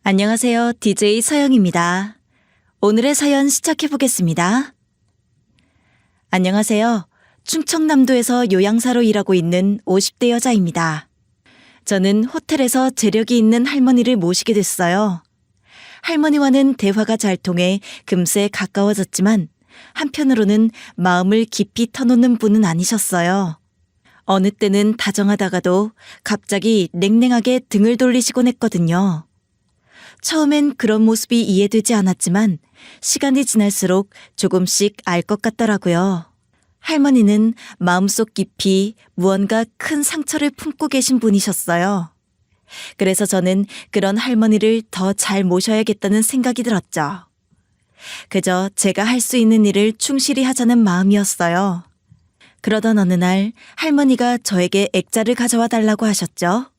안녕하세요. DJ 서영입니다. 오늘의 사연 시작해 보겠습니다. 안녕하세요. 충청남도에서 요양사로 일하고 있는 50대 여자입니다. 저는 호텔에서 재력이 있는 할머니를 모시게 됐어요. 할머니와는 대화가 잘 통해 금세 가까워졌지만 한편으로는 마음을 깊이 터놓는 분은 아니셨어요. 어느 때는 다정하다가도 갑자기 냉랭하게 등을 돌리시곤 했거든요. 처음엔 그런 모습이 이해되지 않았지만 시간이 지날수록 조금씩 알 것 같더라고요. 할머니는 마음속 깊이 무언가 큰 상처를 품고 계신 분이셨어요. 그래서 저는 그런 할머니를 더 잘 모셔야겠다는 생각이 들었죠. 그저 제가 할 수 있는 일을 충실히 하자는 마음이었어요. 그러던 어느 날 할머니가 저에게 액자를 가져와 달라고 하셨죠.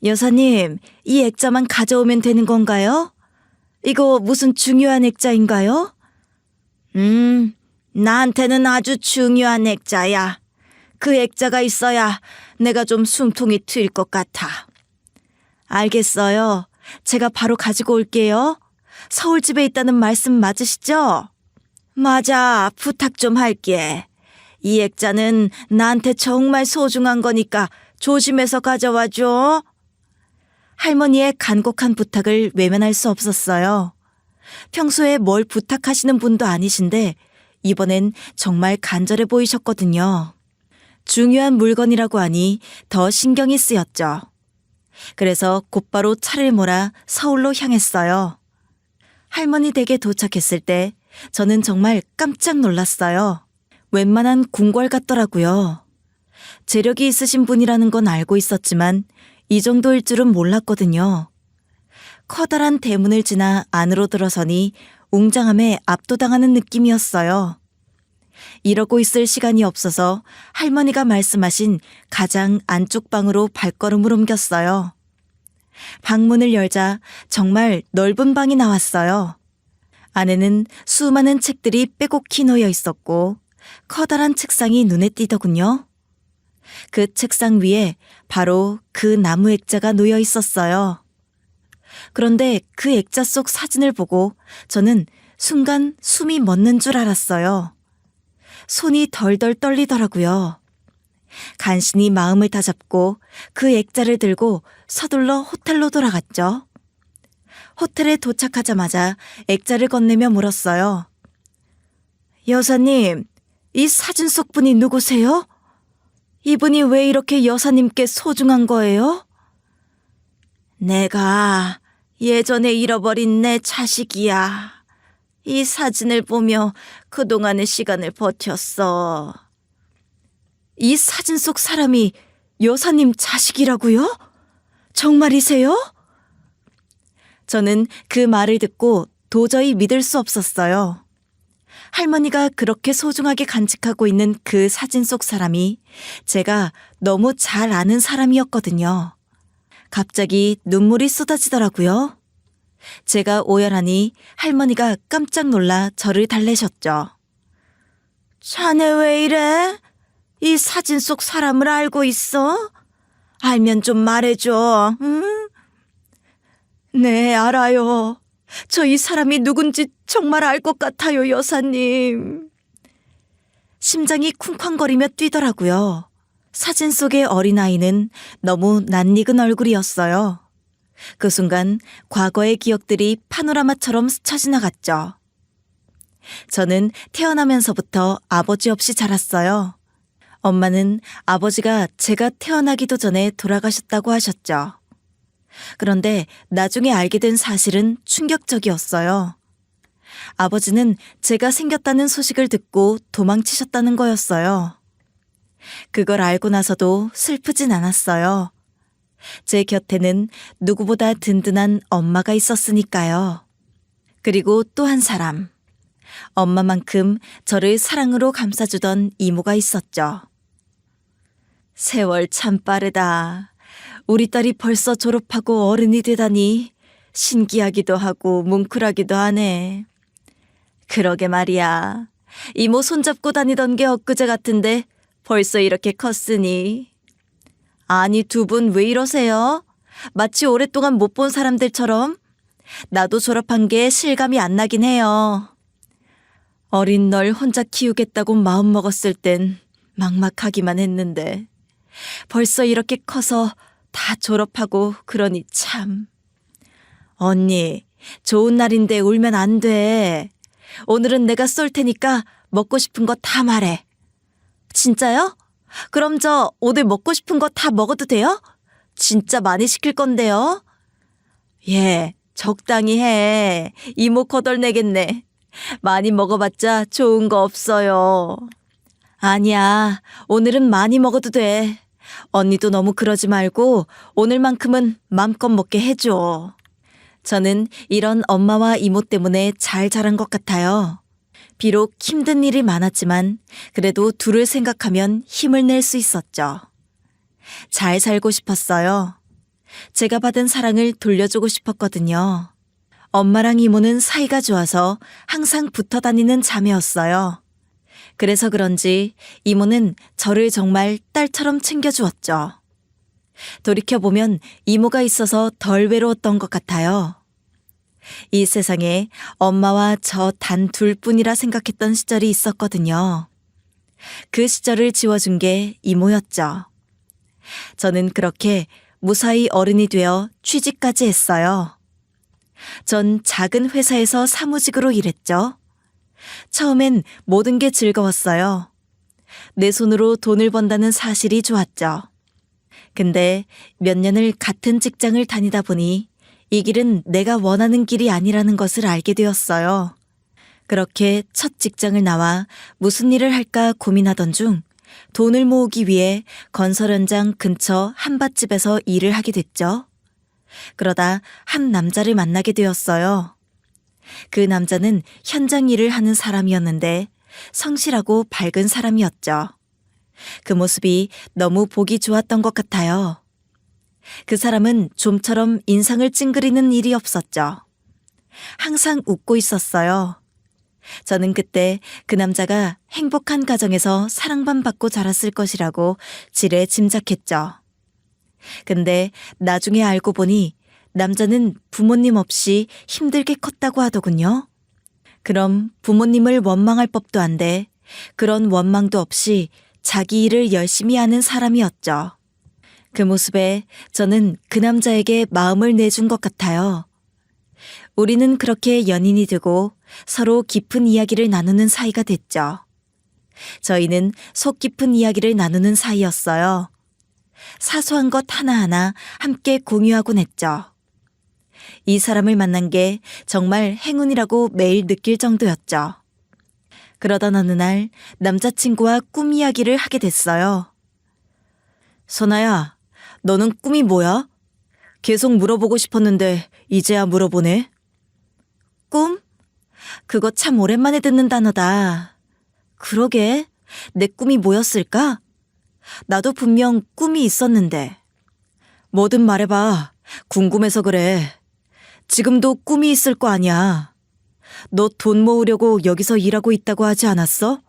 여사님, 이 액자만 가져오면 되는 건가요? 이거 무슨 중요한 액자인가요? 나한테는 아주 중요한 액자야. 그 액자가 있어야 내가 좀 숨통이 트일 것 같아. 알겠어요. 제가 바로 가지고 올게요. 서울집에 있다는 말씀 맞으시죠? 맞아, 부탁 좀 할게. 이 액자는 나한테 정말 소중한 거니까 조심해서 가져와줘. 할머니의 간곡한 부탁을 외면할 수 없었어요. 평소에 뭘 부탁하시는 분도 아니신데 이번엔 정말 간절해 보이셨거든요. 중요한 물건이라고 하니 더 신경이 쓰였죠. 그래서 곧바로 차를 몰아 서울로 향했어요. 할머니 댁에 도착했을 때 저는 정말 깜짝 놀랐어요. 웬만한 궁궐 같더라고요. 재력이 있으신 분이라는 건 알고 있었지만 이 정도일 줄은 몰랐거든요. 커다란 대문을 지나 안으로 들어서니 웅장함에 압도당하는 느낌이었어요. 이러고 있을 시간이 없어서 할머니가 말씀하신 가장 안쪽 방으로 발걸음을 옮겼어요. 방문을 열자 정말 넓은 방이 나왔어요. 안에는 수많은 책들이 빼곡히 놓여 있었고 커다란 책상이 눈에 띄더군요. 그 책상 위에 바로 그 나무 액자가 놓여 있었어요. 그런데 그 액자 속 사진을 보고 저는 순간 숨이 멎는 줄 알았어요. 손이 덜덜 떨리더라고요. 간신히 마음을 다잡고 그 액자를 들고 서둘러 호텔로 돌아갔죠. 호텔에 도착하자마자 액자를 건네며 물었어요. 여사님, 이 사진 속 분이 누구세요? 이분이 왜 이렇게 여사님께 소중한 거예요? 내가 예전에 잃어버린 내 자식이야. 이 사진을 보며 그동안의 시간을 버텼어. 이 사진 속 사람이 여사님 자식이라고요? 정말이세요? 저는 그 말을 듣고 도저히 믿을 수 없었어요. 할머니가 그렇게 소중하게 간직하고 있는 그 사진 속 사람이 제가 너무 잘 아는 사람이었거든요. 갑자기 눈물이 쏟아지더라고요. 제가 오열하니 할머니가 깜짝 놀라 저를 달래셨죠. 자네 왜 이래? 이 사진 속 사람을 알고 있어? 알면 좀 말해줘, 응? 네, 알아요. 저 이 사람이 누군지 정말 알 것 같아요, 여사님. 심장이 쿵쾅거리며 뛰더라고요. 사진 속의 어린아이는 너무 낯익은 얼굴이었어요. 그 순간 과거의 기억들이 파노라마처럼 스쳐 지나갔죠. 저는 태어나면서부터 아버지 없이 자랐어요. 엄마는 아버지가 제가 태어나기도 전에 돌아가셨다고 하셨죠. 그런데 나중에 알게 된 사실은 충격적이었어요. 아버지는 제가 생겼다는 소식을 듣고 도망치셨다는 거였어요. 그걸 알고 나서도 슬프진 않았어요. 제 곁에는 누구보다 든든한 엄마가 있었으니까요. 그리고 또 한 사람. 엄마만큼 저를 사랑으로 감싸주던 이모가 있었죠. 세월 참 빠르다. 우리 딸이 벌써 졸업하고 어른이 되다니 신기하기도 하고 뭉클하기도 하네. 그러게 말이야. 이모 손잡고 다니던 게 엊그제 같은데 벌써 이렇게 컸으니. 아니, 두 분 왜 이러세요? 마치 오랫동안 못 본 사람들처럼. 나도 졸업한 게 실감이 안 나긴 해요. 어린 널 혼자 키우겠다고 마음먹었을 땐 막막하기만 했는데 벌써 이렇게 커서 다 졸업하고 그러니 참. 언니, 좋은 날인데 울면 안 돼. 오늘은 내가 쏠 테니까 먹고 싶은 거 다 말해. 진짜요? 그럼 저 오늘 먹고 싶은 거 다 먹어도 돼요? 진짜 많이 시킬 건데요. 예, 적당히 해. 이모 거덜내겠네. 많이 먹어봤자 좋은 거 없어요. 아니야, 오늘은 많이 먹어도 돼. 언니도 너무 그러지 말고 오늘만큼은 맘껏 먹게 해줘. 저는 이런 엄마와 이모 때문에 잘 자란 것 같아요. 비록 힘든 일이 많았지만 그래도 둘을 생각하면 힘을 낼 수 있었죠. 잘 살고 싶었어요. 제가 받은 사랑을 돌려주고 싶었거든요. 엄마랑 이모는 사이가 좋아서 항상 붙어 다니는 자매였어요. 그래서 그런지 이모는 저를 정말 딸처럼 챙겨주었죠. 돌이켜보면 이모가 있어서 덜 외로웠던 것 같아요. 이 세상에 엄마와 저 단 둘뿐이라 생각했던 시절이 있었거든요. 그 시절을 지워준 게 이모였죠. 저는 그렇게 무사히 어른이 되어 취직까지 했어요. 전 작은 회사에서 사무직으로 일했죠. 처음엔 모든 게 즐거웠어요. 내 손으로 돈을 번다는 사실이 좋았죠. 근데 몇 년을 같은 직장을 다니다 보니 이 길은 내가 원하는 길이 아니라는 것을 알게 되었어요. 그렇게 첫 직장을 나와 무슨 일을 할까 고민하던 중 돈을 모으기 위해 건설 현장 근처 한밭집에서 일을 하게 됐죠. 그러다 한 남자를 만나게 되었어요. 그 남자는 현장 일을 하는 사람이었는데 성실하고 밝은 사람이었죠. 그 모습이 너무 보기 좋았던 것 같아요. 그 사람은 좀처럼 인상을 찡그리는 일이 없었죠. 항상 웃고 있었어요. 저는 그때 그 남자가 행복한 가정에서 사랑만 받고 자랐을 것이라고 지레 짐작했죠. 근데 나중에 알고 보니 남자는 부모님 없이 힘들게 컸다고 하더군요. 그럼 부모님을 원망할 법도 한데 그런 원망도 없이 자기 일을 열심히 하는 사람이었죠. 그 모습에 저는 그 남자에게 마음을 내준 것 같아요. 우리는 그렇게 연인이 되고 서로 깊은 이야기를 나누는 사이가 됐죠. 저희는 속 깊은 이야기를 나누는 사이였어요. 사소한 것 하나하나 함께 공유하곤 했죠. 이 사람을 만난 게 정말 행운이라고 매일 느낄 정도였죠. 그러던 어느 날 남자친구와 꿈 이야기를 하게 됐어요. 선아야, 너는 꿈이 뭐야? 계속 물어보고 싶었는데 이제야 물어보네. 꿈? 그거 참 오랜만에 듣는 단어다. 그러게, 내 꿈이 뭐였을까? 나도 분명 꿈이 있었는데. 뭐든 말해봐. 궁금해서 그래. 지금도 꿈이 있을 거 아니야. 너 돈 모으려고 여기서 일하고 있다고 하지 않았어?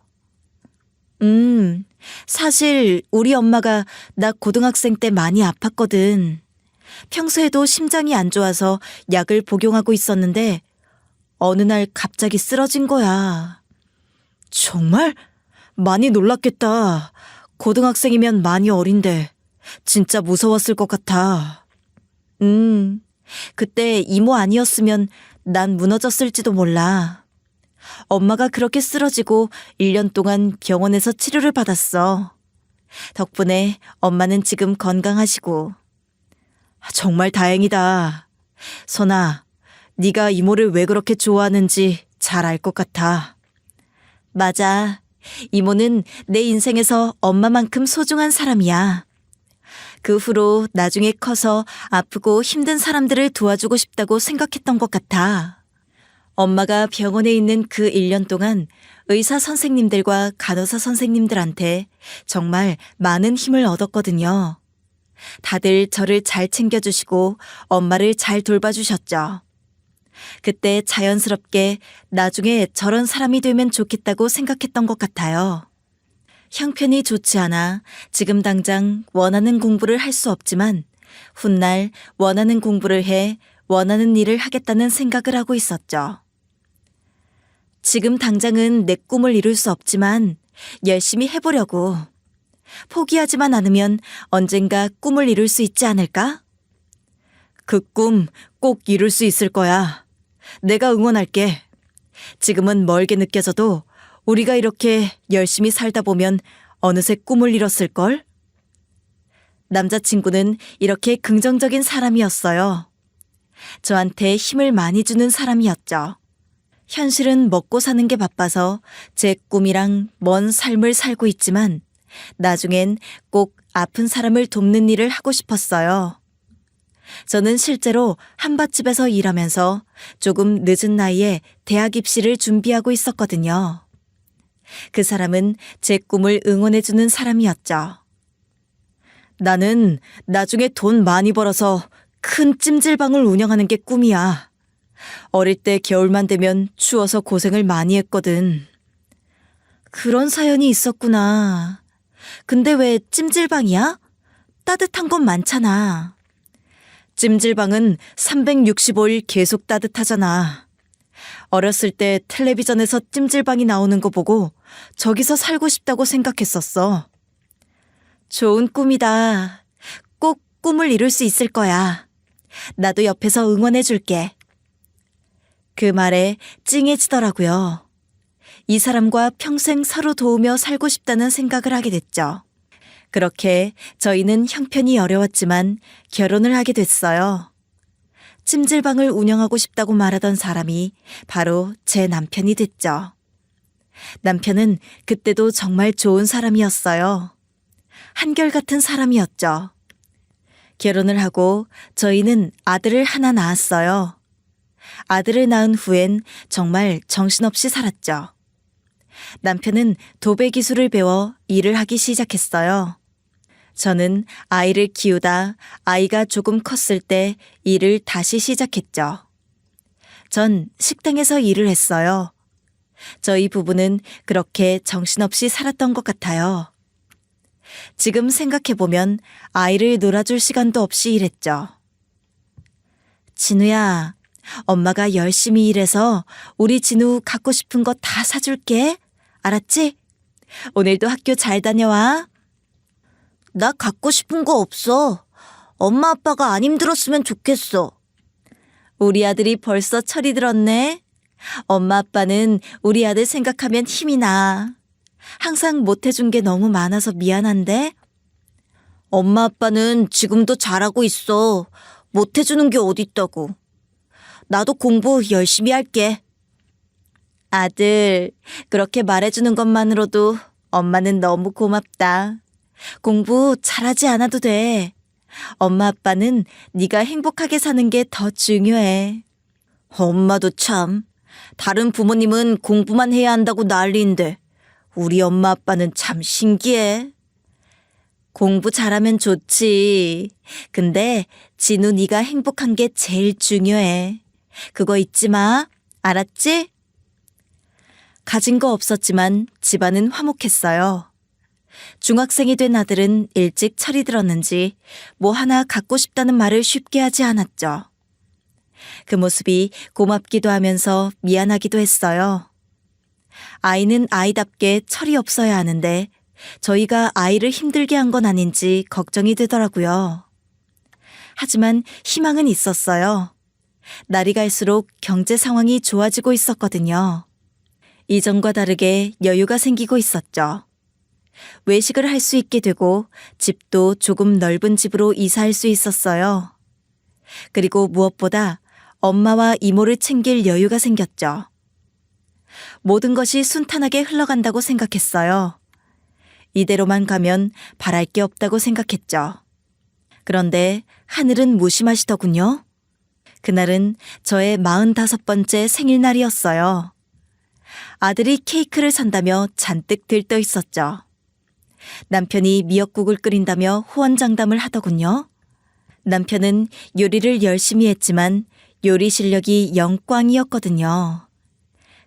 사실 우리 엄마가 나 고등학생 때 많이 아팠거든. 평소에도 심장이 안 좋아서 약을 복용하고 있었는데 어느 날 갑자기 쓰러진 거야. 정말? 많이 놀랐겠다. 고등학생이면 많이 어린데 진짜 무서웠을 것 같아. 그때 이모 아니었으면 난 무너졌을지도 몰라. 엄마가 그렇게 쓰러지고 1년 동안 병원에서 치료를 받았어. 덕분에 엄마는 지금 건강하시고. 정말 다행이다. 선아, 네가 이모를 왜 그렇게 좋아하는지 잘 알 것 같아. 맞아. 이모는 내 인생에서 엄마만큼 소중한 사람이야. 그 후로 나중에 커서 아프고 힘든 사람들을 도와주고 싶다고 생각했던 것 같아. 엄마가 병원에 있는 그 1년 동안 의사 선생님들과 간호사 선생님들한테 정말 많은 힘을 얻었거든요. 다들 저를 잘 챙겨주시고 엄마를 잘 돌봐주셨죠. 그때 자연스럽게 나중에 저런 사람이 되면 좋겠다고 생각했던 것 같아요. 형편이 좋지 않아 지금 당장 원하는 공부를 할 수 없지만 훗날 원하는 공부를 해 원하는 일을 하겠다는 생각을 하고 있었죠. 지금 당장은 내 꿈을 이룰 수 없지만 열심히 해보려고. 포기하지만 않으면 언젠가 꿈을 이룰 수 있지 않을까? 그 꿈 꼭 이룰 수 있을 거야. 내가 응원할게. 지금은 멀게 느껴져도 우리가 이렇게 열심히 살다 보면 어느새 꿈을 이뤘을걸? 남자친구는 이렇게 긍정적인 사람이었어요. 저한테 힘을 많이 주는 사람이었죠. 현실은 먹고 사는 게 바빠서 제 꿈이랑 먼 삶을 살고 있지만 나중엔 꼭 아픈 사람을 돕는 일을 하고 싶었어요. 저는 실제로 한밭집에서 일하면서 조금 늦은 나이에 대학 입시를 준비하고 있었거든요. 그 사람은 제 꿈을 응원해주는 사람이었죠. 나는 나중에 돈 많이 벌어서 큰 찜질방을 운영하는 게 꿈이야. 어릴 때 겨울만 되면 추워서 고생을 많이 했거든. 그런 사연이 있었구나. 근데 왜 찜질방이야? 따뜻한 건 많잖아. 찜질방은 365일 계속 따뜻하잖아. 어렸을 때 텔레비전에서 찜질방이 나오는 거 보고 저기서 살고 싶다고 생각했었어. 좋은 꿈이다. 꼭 꿈을 이룰 수 있을 거야. 나도 옆에서 응원해 줄게. 그 말에 찡해지더라고요. 이 사람과 평생 서로 도우며 살고 싶다는 생각을 하게 됐죠. 그렇게 저희는 형편이 어려웠지만 결혼을 하게 됐어요. 찜질방을 운영하고 싶다고 말하던 사람이 바로 제 남편이 됐죠. 남편은 그때도 정말 좋은 사람이었어요. 한결같은 사람이었죠. 결혼을 하고 저희는 아들을 하나 낳았어요. 아들을 낳은 후엔 정말 정신없이 살았죠. 남편은 도배 기술을 배워 일을 하기 시작했어요. 저는 아이를 키우다 아이가 조금 컸을 때 일을 다시 시작했죠. 전 식당에서 일을 했어요. 저희 부부는 그렇게 정신없이 살았던 것 같아요. 지금 생각해보면 아이를 놀아줄 시간도 없이 일했죠. 진우야, 엄마가 열심히 일해서 우리 진우 갖고 싶은 거 다 사줄게. 알았지? 오늘도 학교 잘 다녀와. 나 갖고 싶은 거 없어. 엄마 아빠가 안 힘들었으면 좋겠어. 우리 아들이 벌써 철이 들었네. 엄마 아빠는 우리 아들 생각하면 힘이 나. 항상 못해준 게 너무 많아서 미안한데. 엄마 아빠는 지금도 잘하고 있어. 못해주는 게 어딨다고. 나도 공부 열심히 할게. 아들, 그렇게 말해주는 것만으로도 엄마는 너무 고맙다. 공부 잘하지 않아도 돼. 엄마 아빠는 네가 행복하게 사는 게 더 중요해. 엄마도 참. 다른 부모님은 공부만 해야 한다고 난리인데 우리 엄마 아빠는 참 신기해. 공부 잘하면 좋지. 근데 진우 네가 행복한 게 제일 중요해. 그거 잊지 마. 알았지? 가진 거 없었지만 집안은 화목했어요. 중학생이 된 아들은 일찍 철이 들었는지 뭐 하나 갖고 싶다는 말을 쉽게 하지 않았죠. 그 모습이 고맙기도 하면서 미안하기도 했어요. 아이는 아이답게 철이 없어야 하는데 저희가 아이를 힘들게 한 건 아닌지 걱정이 되더라고요. 하지만 희망은 있었어요. 날이 갈수록 경제 상황이 좋아지고 있었거든요. 이전과 다르게 여유가 생기고 있었죠. 외식을 할 수 있게 되고 집도 조금 넓은 집으로 이사할 수 있었어요. 그리고 무엇보다 엄마와 이모를 챙길 여유가 생겼죠. 모든 것이 순탄하게 흘러간다고 생각했어요. 이대로만 가면 바랄 게 없다고 생각했죠. 그런데 하늘은 무심하시더군요. 그날은 저의 45번째 생일날이었어요. 아들이 케이크를 산다며 잔뜩 들떠 있었죠. 남편이 미역국을 끓인다며 호언장담을 하더군요. 남편은 요리를 열심히 했지만 요리 실력이 영꽝이었거든요.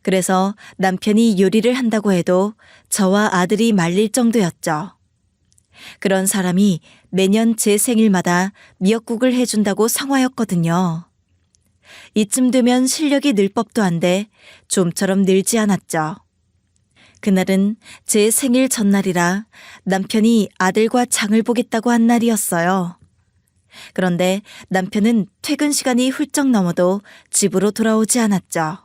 그래서 남편이 요리를 한다고 해도 저와 아들이 말릴 정도였죠. 그런 사람이 매년 제 생일마다 미역국을 해준다고 성화였거든요. 이쯤 되면 실력이 늘 법도 한데 좀처럼 늘지 않았죠. 그날은 제 생일 전날이라 남편이 아들과 장을 보겠다고 한 날이었어요. 그런데 남편은 퇴근 시간이 훌쩍 넘어도 집으로 돌아오지 않았죠.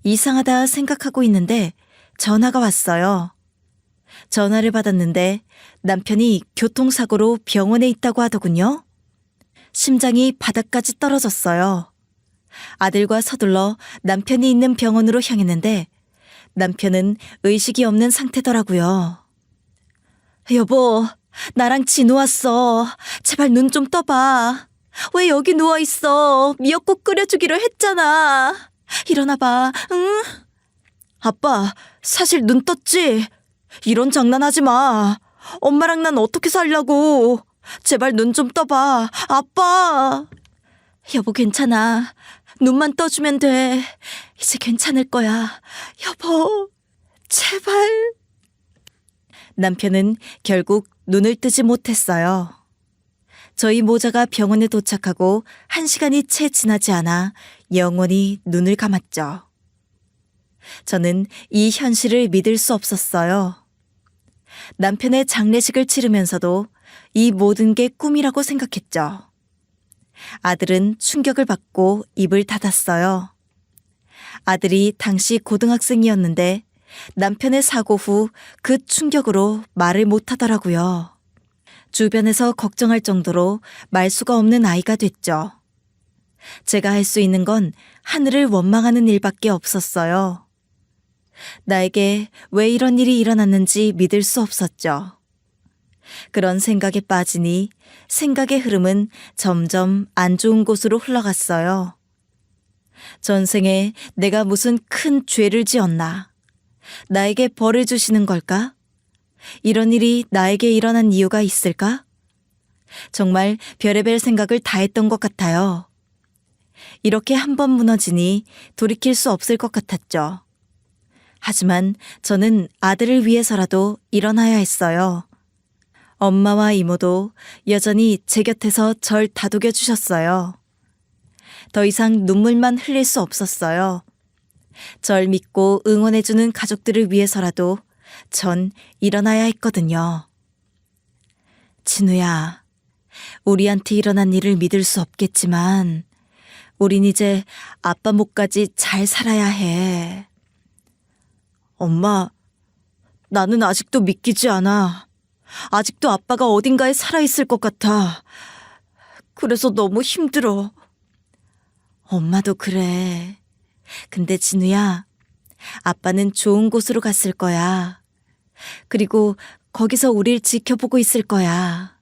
이상하다 생각하고 있는데 전화가 왔어요. 전화를 받았는데 남편이 교통사고로 병원에 있다고 하더군요. 심장이 바닥까지 떨어졌어요. 아들과 서둘러 남편이 있는 병원으로 향했는데 남편은 의식이 없는 상태더라고요. 여보, 나랑 진우 왔어. 제발 눈 좀 떠봐. 왜 여기 누워있어? 미역국 끓여주기로 했잖아. 일어나봐, 응? 아빠, 사실 눈 떴지? 이런 장난하지 마. 엄마랑 난 어떻게 살려고. 제발 눈 좀 떠봐. 아빠. 여보, 괜찮아. 눈만 떠주면 돼. 이제 괜찮을 거야. 여보, 제발. 남편은 결국 눈을 뜨지 못했어요. 저희 모자가 병원에 도착하고 1시간이 채 지나지 않아 영원히 눈을 감았죠. 저는 이 현실을 믿을 수 없었어요. 남편의 장례식을 치르면서도 이 모든 게 꿈이라고 생각했죠. 아들은 충격을 받고 입을 닫았어요. 아들이 당시 고등학생이었는데 남편의 사고 후 그 충격으로 말을 못하더라고요. 주변에서 걱정할 정도로 말수가 없는 아이가 됐죠. 제가 할 수 있는 건 하늘을 원망하는 일밖에 없었어요. 나에게 왜 이런 일이 일어났는지 믿을 수 없었죠. 그런 생각에 빠지니 생각의 흐름은 점점 안 좋은 곳으로 흘러갔어요. 전생에 내가 무슨 큰 죄를 지었나? 나에게 벌을 주시는 걸까? 이런 일이 나에게 일어난 이유가 있을까? 정말 별의별 생각을 다 했던 것 같아요. 이렇게 한 번 무너지니 돌이킬 수 없을 것 같았죠. 하지만 저는 아들을 위해서라도 일어나야 했어요. 엄마와 이모도 여전히 제 곁에서 절 다독여 주셨어요. 더 이상 눈물만 흘릴 수 없었어요. 절 믿고 응원해주는 가족들을 위해서라도 전 일어나야 했거든요. 진우야, 우리한테 일어난 일을 믿을 수 없겠지만 우린 이제 아빠 목까지 잘 살아야 해. 엄마, 나는 아직도 믿기지 않아. 아직도 아빠가 어딘가에 살아있을 것 같아. 그래서 너무 힘들어. 엄마도 그래. 근데 진우야, 아빠는 좋은 곳으로 갔을 거야. 그리고 거기서 우릴 지켜보고 있을 거야.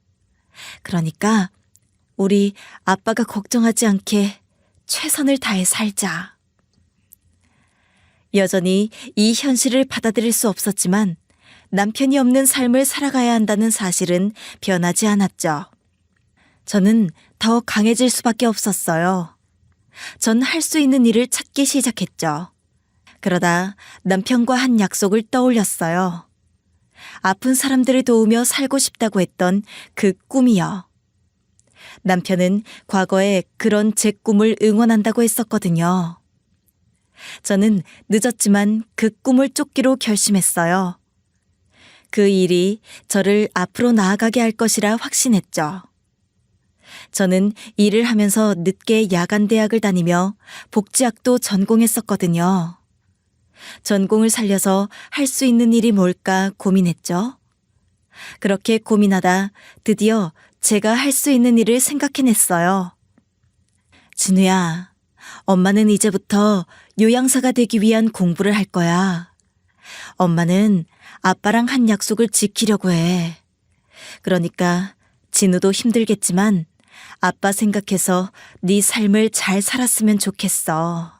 그러니까 우리 아빠가 걱정하지 않게 최선을 다해 살자. 여전히 이 현실을 받아들일 수 없었지만 남편이 없는 삶을 살아가야 한다는 사실은 변하지 않았죠. 저는 더 강해질 수밖에 없었어요. 전 할 수 있는 일을 찾기 시작했죠. 그러다 남편과 한 약속을 떠올렸어요. 아픈 사람들을 도우며 살고 싶다고 했던 그 꿈이요. 남편은 과거에 그런 제 꿈을 응원한다고 했었거든요. 저는 늦었지만 그 꿈을 쫓기로 결심했어요. 그 일이 저를 앞으로 나아가게 할 것이라 확신했죠. 저는 일을 하면서 늦게 야간 대학을 다니며 복지학도 전공했었거든요. 전공을 살려서 할 수 있는 일이 뭘까 고민했죠. 그렇게 고민하다 드디어 제가 할 수 있는 일을 생각해냈어요. 진우야, 엄마는 이제부터 요양사가 되기 위한 공부를 할 거야. 엄마는 아빠랑 한 약속을 지키려고 해. 그러니까 진우도 힘들겠지만 아빠 생각해서 네 삶을 잘 살았으면 좋겠어.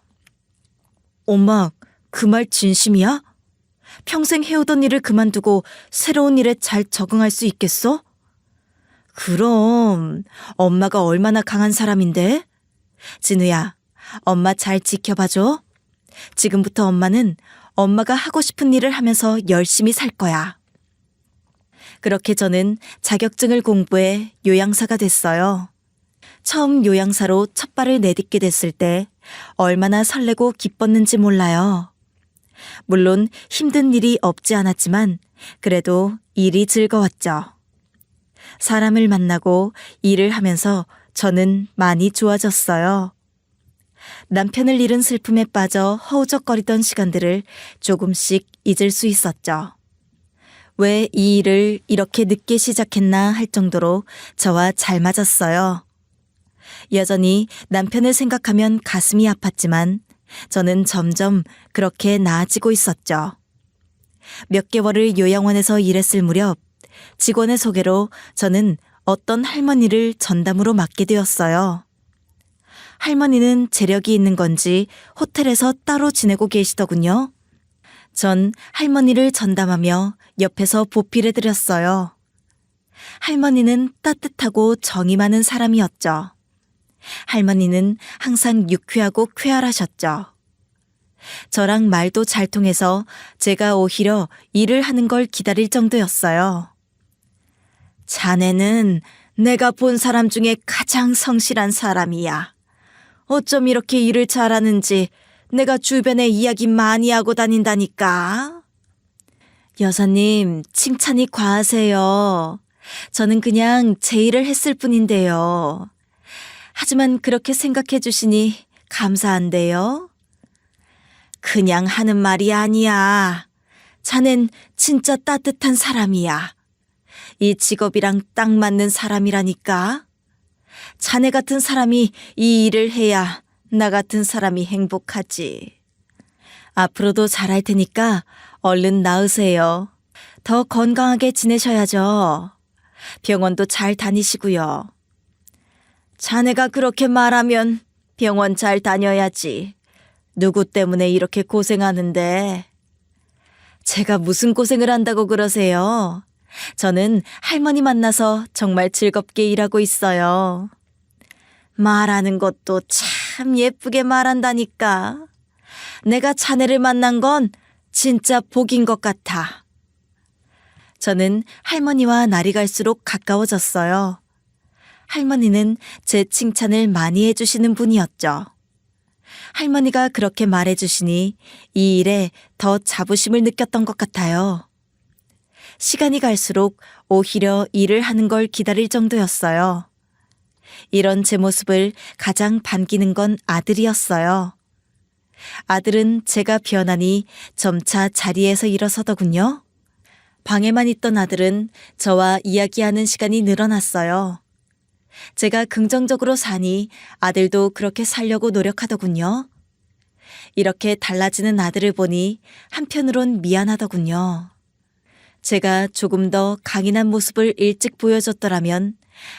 엄마, 그 말 진심이야? 평생 해오던 일을 그만두고 새로운 일에 잘 적응할 수 있겠어? 그럼 엄마가 얼마나 강한 사람인데? 진우야, 엄마 잘 지켜봐줘. 지금부터 엄마는 엄마가 하고 싶은 일을 하면서 열심히 살 거야. 그렇게 저는 자격증을 공부해 요양사가 됐어요. 처음 요양사로 첫 발을 내딛게 됐을 때 얼마나 설레고 기뻤는지 몰라요. 물론 힘든 일이 없지 않았지만 그래도 일이 즐거웠죠. 사람을 만나고 일을 하면서 저는 많이 좋아졌어요. 남편을 잃은 슬픔에 빠져 허우적거리던 시간들을 조금씩 잊을 수 있었죠. 왜 이 일을 이렇게 늦게 시작했나 할 정도로 저와 잘 맞았어요. 여전히 남편을 생각하면 가슴이 아팠지만 저는 점점 그렇게 나아지고 있었죠. 몇 개월을 요양원에서 일했을 무렵 직원의 소개로 저는 어떤 할머니를 전담으로 맡게 되었어요. 할머니는 재력이 있는 건지 호텔에서 따로 지내고 계시더군요. 전 할머니를 전담하며 옆에서 보필해드렸어요. 할머니는 따뜻하고 정이 많은 사람이었죠. 할머니는 항상 유쾌하고 쾌활하셨죠. 저랑 말도 잘 통해서 제가 오히려 일을 하는 걸 기다릴 정도였어요. 자네는 내가 본 사람 중에 가장 성실한 사람이야. 어쩜 이렇게 일을 잘하는지 내가 주변에 이야기 많이 하고 다닌다니까. 여사님, 칭찬이 과하세요. 저는 그냥 제 일을 했을 뿐인데요. 하지만 그렇게 생각해 주시니 감사한데요. 그냥 하는 말이 아니야. 자넨 진짜 따뜻한 사람이야. 이 직업이랑 딱 맞는 사람이라니까. 자네 같은 사람이 이 일을 해야 나 같은 사람이 행복하지. 앞으로도 잘할 테니까 얼른 나으세요. 더 건강하게 지내셔야죠. 병원도 잘 다니시고요. 자네가 그렇게 말하면 병원 잘 다녀야지. 누구 때문에 이렇게 고생하는데. 제가 무슨 고생을 한다고 그러세요? 저는 할머니 만나서 정말 즐겁게 일하고 있어요. 말하는 것도 참 예쁘게 말한다니까. 내가 자네를 만난 건 진짜 복인 것 같아. 저는 할머니와 날이 갈수록 가까워졌어요. 할머니는 제 칭찬을 많이 해주시는 분이었죠. 할머니가 그렇게 말해주시니 이 일에 더 자부심을 느꼈던 것 같아요. 시간이 갈수록 오히려 일을 하는 걸 기다릴 정도였어요. 이런 제 모습을 가장 반기는 건 아들이었어요. 아들은 제가 변하니 점차 자리에서 일어서더군요. 방에만 있던 아들은 저와 이야기하는 시간이 늘어났어요. 제가 긍정적으로 사니 아들도 그렇게 살려고 노력하더군요. 이렇게 달라지는 아들을 보니 한편으론 미안하더군요. 제가 조금 더 강인한 모습을 일찍 보여줬더라면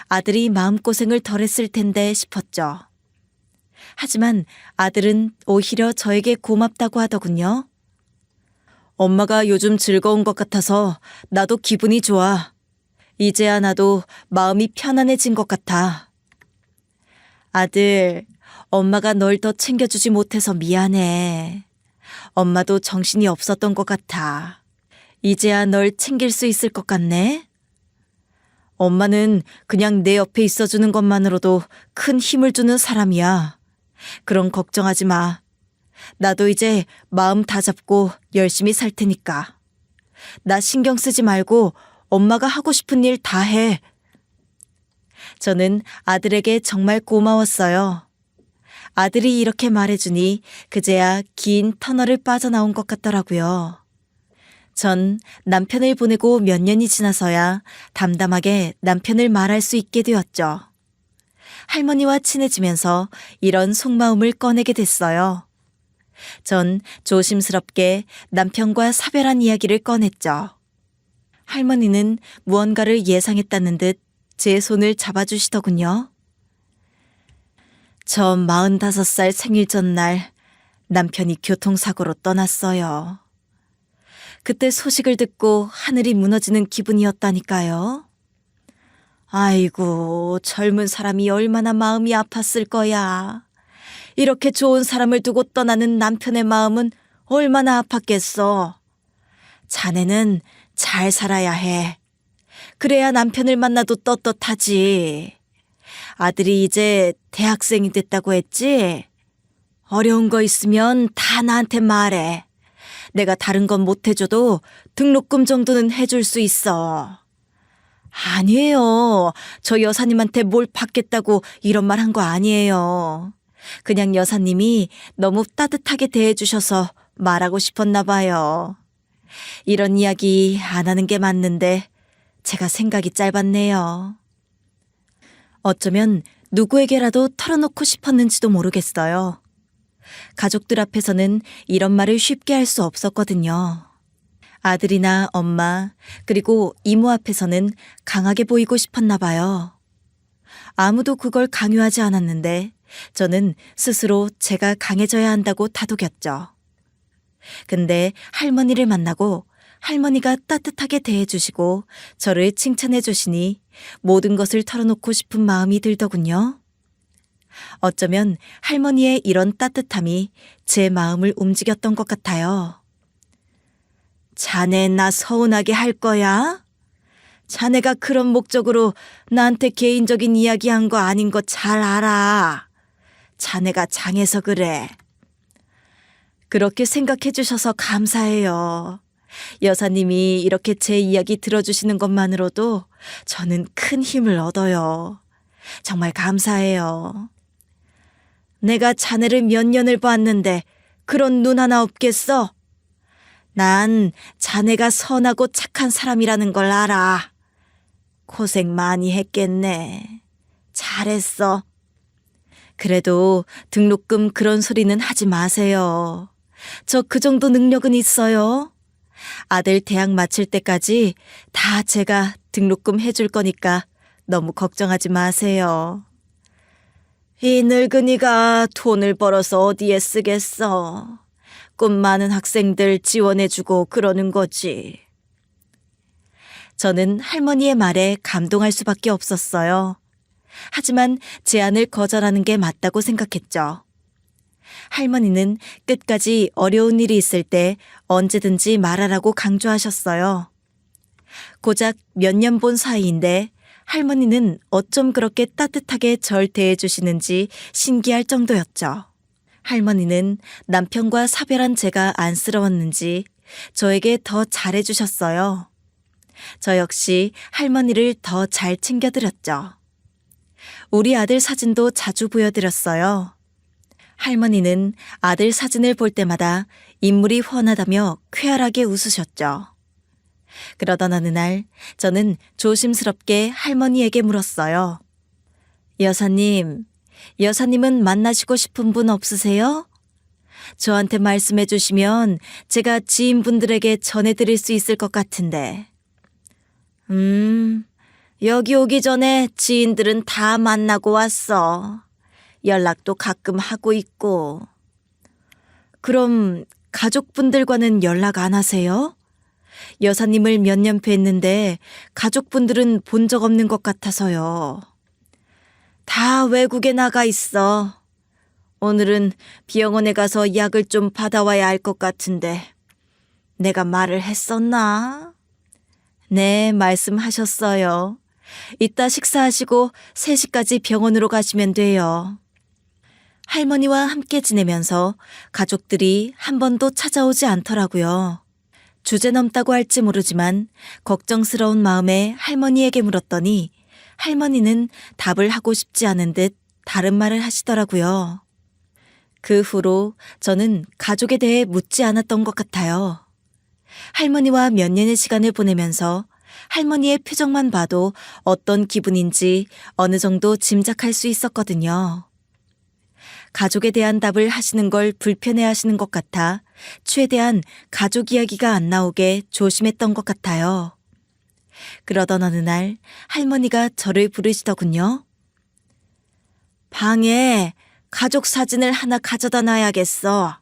아들이 마음고생을 덜 했을 텐데 싶었죠. 하지만 아들은 오히려 저에게 고맙다고 하더군요. 엄마가 요즘 즐거운 것 같아서 나도 기분이 좋아. 이제야 나도 마음이 편안해진 것 같아. 아들, 엄마가 널 더 챙겨주지 못해서 미안해. 엄마도 정신이 없었던 것 같아. 이제야 널 챙길 수 있을 것 같네. 엄마는 그냥 내 옆에 있어주는 것만으로도 큰 힘을 주는 사람이야. 그럼 걱정하지 마. 나도 이제 마음 다 잡고 열심히 살 테니까. 나 신경 쓰지 말고 엄마가 하고 싶은 일 다 해. 저는 아들에게 정말 고마웠어요. 아들이 이렇게 말해주니 그제야 긴 터널을 빠져나온 것 같더라고요. 전 남편을 보내고 몇 년이 지나서야 담담하게 남편을 말할 수 있게 되었죠. 할머니와 친해지면서 이런 속마음을 꺼내게 됐어요. 전 조심스럽게 남편과 사별한 이야기를 꺼냈죠. 할머니는 무언가를 예상했다는 듯 제 손을 잡아주시더군요. 저 45살 생일 전날 남편이 교통사고로 떠났어요. 그때 소식을 듣고 하늘이 무너지는 기분이었다니까요. 아이고, 젊은 사람이 얼마나 마음이 아팠을 거야. 이렇게 좋은 사람을 두고 떠나는 남편의 마음은 얼마나 아팠겠어. 자네는 잘 살아야 해. 그래야 남편을 만나도 떳떳하지. 아들이 이제 대학생이 됐다고 했지? 어려운 거 있으면 다 나한테 말해. 내가 다른 건 못 해줘도 등록금 정도는 해줄 수 있어. 아니에요. 저 여사님한테 뭘 받겠다고 이런 말 한 거 아니에요. 그냥 여사님이 너무 따뜻하게 대해주셔서 말하고 싶었나 봐요. 이런 이야기 안 하는 게 맞는데 제가 생각이 짧았네요. 어쩌면 누구에게라도 털어놓고 싶었는지도 모르겠어요. 가족들 앞에서는 이런 말을 쉽게 할 수 없었거든요. 아들이나 엄마, 그리고 이모 앞에서는 강하게 보이고 싶었나 봐요. 아무도 그걸 강요하지 않았는데 저는 스스로 제가 강해져야 한다고 다독였죠. 근데 할머니를 만나고 할머니가 따뜻하게 대해주시고 저를 칭찬해 주시니 모든 것을 털어놓고 싶은 마음이 들더군요. 어쩌면 할머니의 이런 따뜻함이 제 마음을 움직였던 것 같아요. 자네 나 서운하게 할 거야? 자네가 그런 목적으로 나한테 개인적인 이야기한 거 아닌 거 잘 알아. 자네가 장해서 그래. 그렇게 생각해 주셔서 감사해요. 여사님이 이렇게 제 이야기 들어주시는 것만으로도 저는 큰 힘을 얻어요. 정말 감사해요. 내가 자네를 몇 년을 봤는데 그런 눈 하나 없겠어? 난 자네가 선하고 착한 사람이라는 걸 알아. 고생 많이 했겠네. 잘했어. 그래도 등록금 그런 소리는 하지 마세요. 저 그 정도 능력은 있어요. 아들 대학 마칠 때까지 다 제가 등록금 해줄 거니까 너무 걱정하지 마세요. 이 늙은이가 돈을 벌어서 어디에 쓰겠어. 꿈 많은 학생들 지원해주고 그러는 거지. 저는 할머니의 말에 감동할 수밖에 없었어요. 하지만 제안을 거절하는 게 맞다고 생각했죠. 할머니는 끝까지 어려운 일이 있을 때 언제든지 말하라고 강조하셨어요. 고작 몇 년 본 사이인데 할머니는 어쩜 그렇게 따뜻하게 절 대해주시는지 신기할 정도였죠. 할머니는 남편과 사별한 제가 안쓰러웠는지 저에게 더 잘해주셨어요. 저 역시 할머니를 더 잘 챙겨드렸죠. 우리 아들 사진도 자주 보여드렸어요. 할머니는 아들 사진을 볼 때마다 인물이 훤하다며 쾌활하게 웃으셨죠. 그러던 어느 날 저는 조심스럽게 할머니에게 물었어요. 여사님은 만나시고 싶은 분 없으세요? 저한테 말씀해 주시면 제가 지인분들에게 전해드릴 수 있을 것 같은데. 여기 오기 전에 지인들은 다 만나고 왔어. 연락도 가끔 하고 있고. 그럼 가족분들과는 연락 안 하세요? 여사님을 몇 년 뵀는데 가족분들은 본 적 없는 것 같아서요. 다 외국에 나가 있어. 오늘은 병원에 가서 약을 좀 받아와야 할 것 같은데 내가 말을 했었나? 네, 말씀하셨어요. 이따 식사하시고 3시까지 병원으로 가시면 돼요. 할머니와 함께 지내면서 가족들이 한 번도 찾아오지 않더라고요. 주제넘다고 할지 모르지만 걱정스러운 마음에 할머니에게 물었더니 할머니는 답을 하고 싶지 않은 듯 다른 말을 하시더라고요. 그 후로 저는 가족에 대해 묻지 않았던 것 같아요. 할머니와 몇 년의 시간을 보내면서 할머니의 표정만 봐도 어떤 기분인지 어느 정도 짐작할 수 있었거든요. 가족에 대한 답을 하시는 걸 불편해하시는 것 같아 최대한 가족 이야기가 안 나오게 조심했던 것 같아요. 그러던 어느 날 할머니가 저를 부르시더군요. 방에 가족 사진을 하나 가져다 놔야겠어.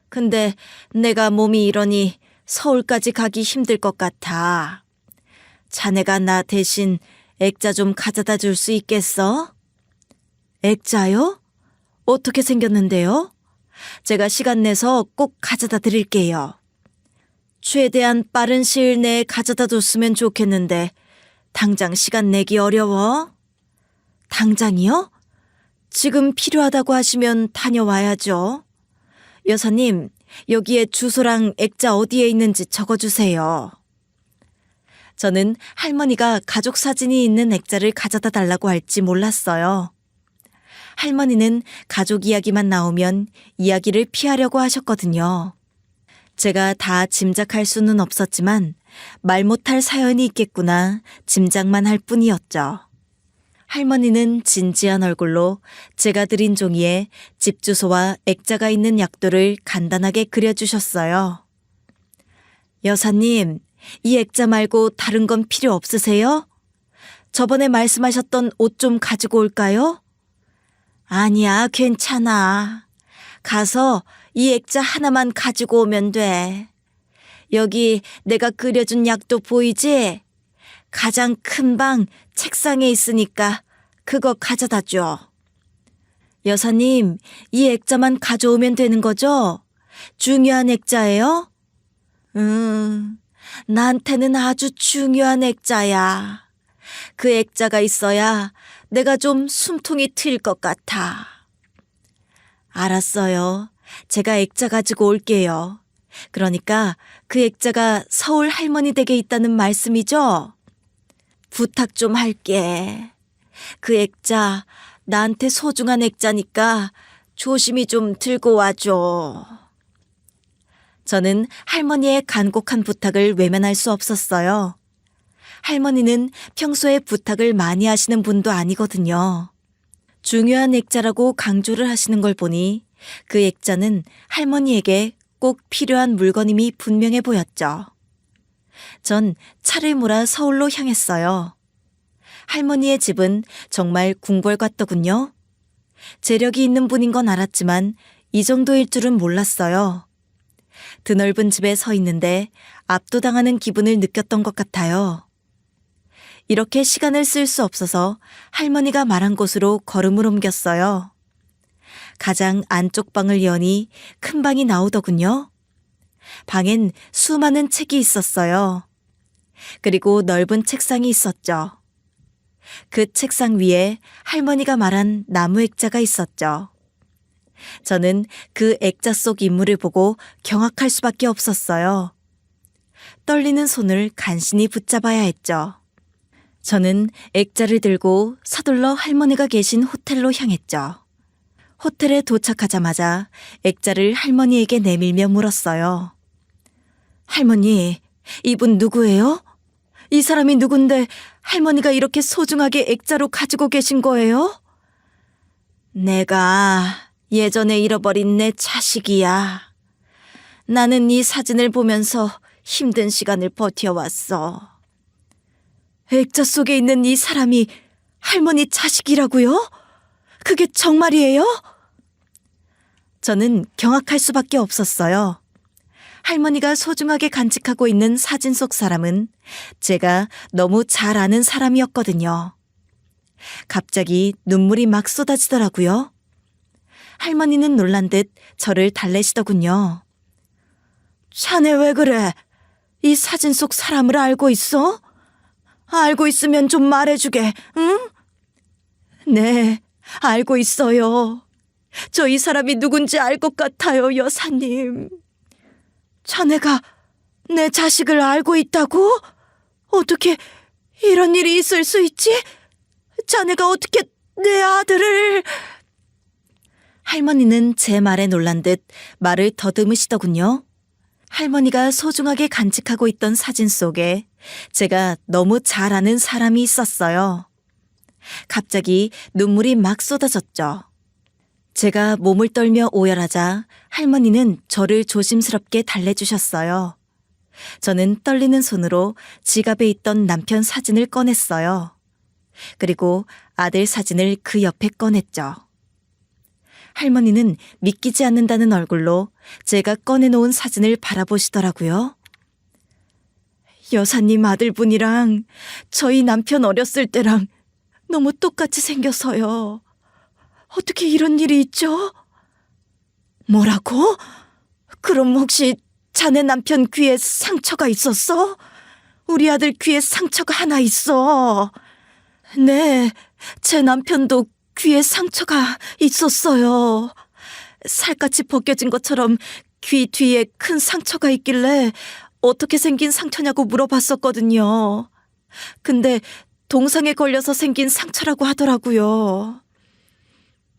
근데 내가 몸이 이러니 서울까지 가기 힘들 것 같아. 자네가 나 대신 액자 좀 가져다 줄 수 있겠어? 액자요? 어떻게 생겼는데요? 제가 시간 내서 꼭 가져다 드릴게요. 최대한 빠른 시일 내에 가져다 줬으면 좋겠는데 당장 시간 내기 어려워? 당장이요? 지금 필요하다고 하시면 다녀와야죠. 여사님, 여기에 주소랑 액자 어디에 있는지 적어주세요. 저는 할머니가 가족 사진이 있는 액자를 가져다 달라고 할지 몰랐어요. 할머니는 가족 이야기만 나오면 이야기를 피하려고 하셨거든요. 제가 다 짐작할 수는 없었지만 말 못할 사연이 있겠구나 짐작만 할 뿐이었죠. 할머니는 진지한 얼굴로 제가 드린 종이에 집 주소와 액자가 있는 약도를 간단하게 그려주셨어요. 여사님, 이 액자 말고 다른 건 필요 없으세요? 저번에 말씀하셨던 옷 좀 가지고 올까요? 아니야, 괜찮아. 가서 이 액자 하나만 가지고 오면 돼. 여기 내가 그려준 약도 보이지? 가장 큰 방 책상에 있으니까 그거 가져다 줘. 여사님, 이 액자만 가져오면 되는 거죠? 중요한 액자예요? 나한테는 아주 중요한 액자야. 그 액자가 있어야 내가 좀 숨통이 트일 것 같아. 알았어요. 제가 액자 가지고 올게요. 그러니까 그 액자가 서울 할머니 댁에 있다는 말씀이죠? 부탁 좀 할게. 그 액자 나한테 소중한 액자니까 조심히 좀 들고 와줘. 저는 할머니의 간곡한 부탁을 외면할 수 없었어요. 할머니는 평소에 부탁을 많이 하시는 분도 아니거든요. 중요한 액자라고 강조를 하시는 걸 보니 그 액자는 할머니에게 꼭 필요한 물건임이 분명해 보였죠. 전 차를 몰아 서울로 향했어요. 할머니의 집은 정말 궁궐 같더군요. 재력이 있는 분인 건 알았지만 이 정도일 줄은 몰랐어요. 드넓은 집에 서 있는데 압도당하는 기분을 느꼈던 것 같아요. 이렇게 시간을 쓸 수 없어서 할머니가 말한 곳으로 걸음을 옮겼어요. 가장 안쪽 방을 여니 큰 방이 나오더군요. 방엔 수많은 책이 있었어요. 그리고 넓은 책상이 있었죠. 그 책상 위에 할머니가 말한 나무 액자가 있었죠. 저는 그 액자 속 인물을 보고 경악할 수밖에 없었어요. 떨리는 손을 간신히 붙잡아야 했죠. 저는 액자를 들고 서둘러 할머니가 계신 호텔로 향했죠. 호텔에 도착하자마자 액자를 할머니에게 내밀며 물었어요. 할머니, 이분 누구예요? 이 사람이 누군데 할머니가 이렇게 소중하게 액자로 가지고 계신 거예요? 내가 예전에 잃어버린 내 자식이야. 나는 이 사진을 보면서 힘든 시간을 버텨왔어. 액자 속에 있는 이 사람이 할머니 자식이라고요? 그게 정말이에요? 저는 경악할 수밖에 없었어요. 할머니가 소중하게 간직하고 있는 사진 속 사람은 제가 너무 잘 아는 사람이었거든요. 갑자기 눈물이 막 쏟아지더라고요. 할머니는 놀란 듯 저를 달래시더군요. 자네 왜 그래? 이 사진 속 사람을 알고 있어? 알고 있으면 좀 말해주게, 응? 네, 알고 있어요. 저 이 사람이 누군지 알 것 같아요, 여사님. 자네가 내 자식을 알고 있다고? 어떻게 이런 일이 있을 수 있지? 자네가 어떻게 내 아들을... 할머니는 제 말에 놀란 듯 말을 더듬으시더군요. 할머니가 소중하게 간직하고 있던 사진 속에 제가 너무 잘 아는 사람이 있었어요. 갑자기 눈물이 막 쏟아졌죠. 제가 몸을 떨며 오열하자 할머니는 저를 조심스럽게 달래주셨어요. 저는 떨리는 손으로 지갑에 있던 남편 사진을 꺼냈어요. 그리고 아들 사진을 그 옆에 꺼냈죠. 할머니는 믿기지 않는다는 얼굴로 제가 꺼내놓은 사진을 바라보시더라고요. 여사님 아들분이랑 저희 남편 어렸을 때랑 너무 똑같이 생겨서요. 어떻게 이런 일이 있죠? 뭐라고? 그럼 혹시 자네 남편 귀에 상처가 있었어? 우리 아들 귀에 상처가 하나 있어. 네, 제 남편도 귀에 상처가 있었어요. 살갗이 벗겨진 것처럼 귀 뒤에 큰 상처가 있길래 어떻게 생긴 상처냐고 물어봤었거든요. 근데 동상에 걸려서 생긴 상처라고 하더라고요.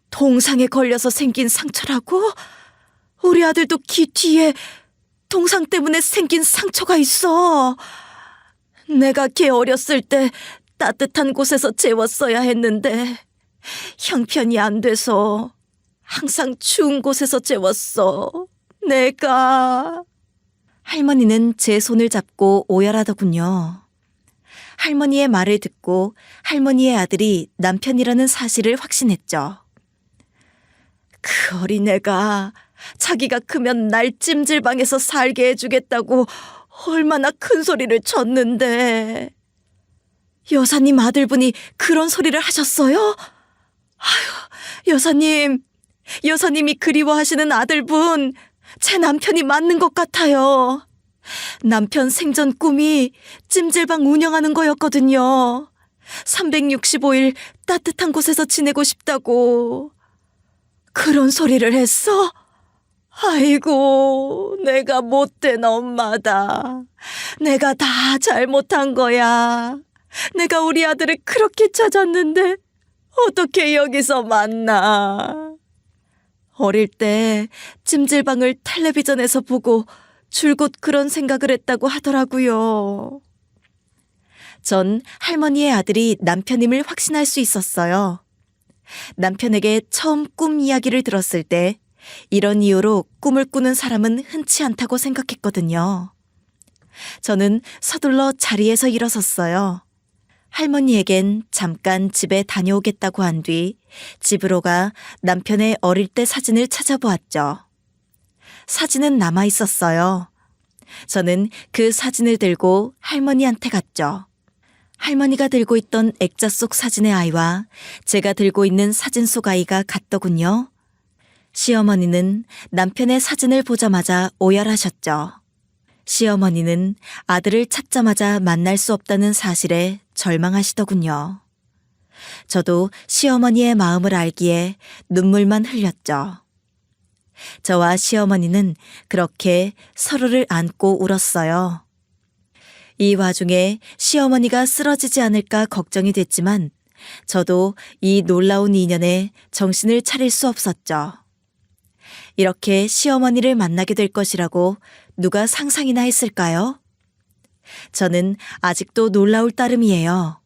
동상에 걸려서 생긴 상처라고? 우리 아들도 귀 뒤에 동상 때문에 생긴 상처가 있어. 내가 걔 어렸을 때 따뜻한 곳에서 재웠어야 했는데 형편이 안 돼서 항상 추운 곳에서 재웠어. 내가. 할머니는 제 손을 잡고 오열하더군요. 할머니의 말을 듣고 할머니의 아들이 남편이라는 사실을 확신했죠. 그 어린애가 자기가 크면 날 찜질방에서 살게 해주겠다고 얼마나 큰 소리를 쳤는데. 여사님 아들분이 그런 소리를 하셨어요? 아휴, 여사님이 그리워하시는 아들분, 제 남편이 맞는 것 같아요. 남편 생전 꿈이 찜질방 운영하는 거였거든요. 365일 따뜻한 곳에서 지내고 싶다고. 그런 소리를 했어? 아이고, 내가 못된 엄마다. 내가 다 잘못한 거야. 내가 우리 아들을 그렇게 찾았는데 어떻게 여기서 만나. 어릴 때 찜질방을 텔레비전에서 보고 줄곧 그런 생각을 했다고 하더라고요. 전 할머니의 아들이 남편임을 확신할 수 있었어요. 남편에게 처음 꿈 이야기를 들었을 때 이런 이유로 꿈을 꾸는 사람은 흔치 않다고 생각했거든요. 저는 서둘러 자리에서 일어섰어요. 할머니에겐 잠깐 집에 다녀오겠다고 한 뒤 집으로 가 남편의 어릴 때 사진을 찾아보았죠. 사진은 남아 있었어요. 저는 그 사진을 들고 할머니한테 갔죠. 할머니가 들고 있던 액자 속 사진의 아이와 제가 들고 있는 사진 속 아이가 같더군요. 시어머니는 남편의 사진을 보자마자 오열하셨죠. 시어머니는 아들을 찾자마자 만날 수 없다는 사실에 절망하시더군요. 저도 시어머니의 마음을 알기에 눈물만 흘렸죠. 저와 시어머니는 그렇게 서로를 안고 울었어요. 이 와중에 시어머니가 쓰러지지 않을까 걱정이 됐지만 저도 이 놀라운 인연에 정신을 차릴 수 없었죠. 이렇게 시어머니를 만나게 될 것이라고 누가 상상이나 했을까요? 저는 아직도 놀라울 따름이에요.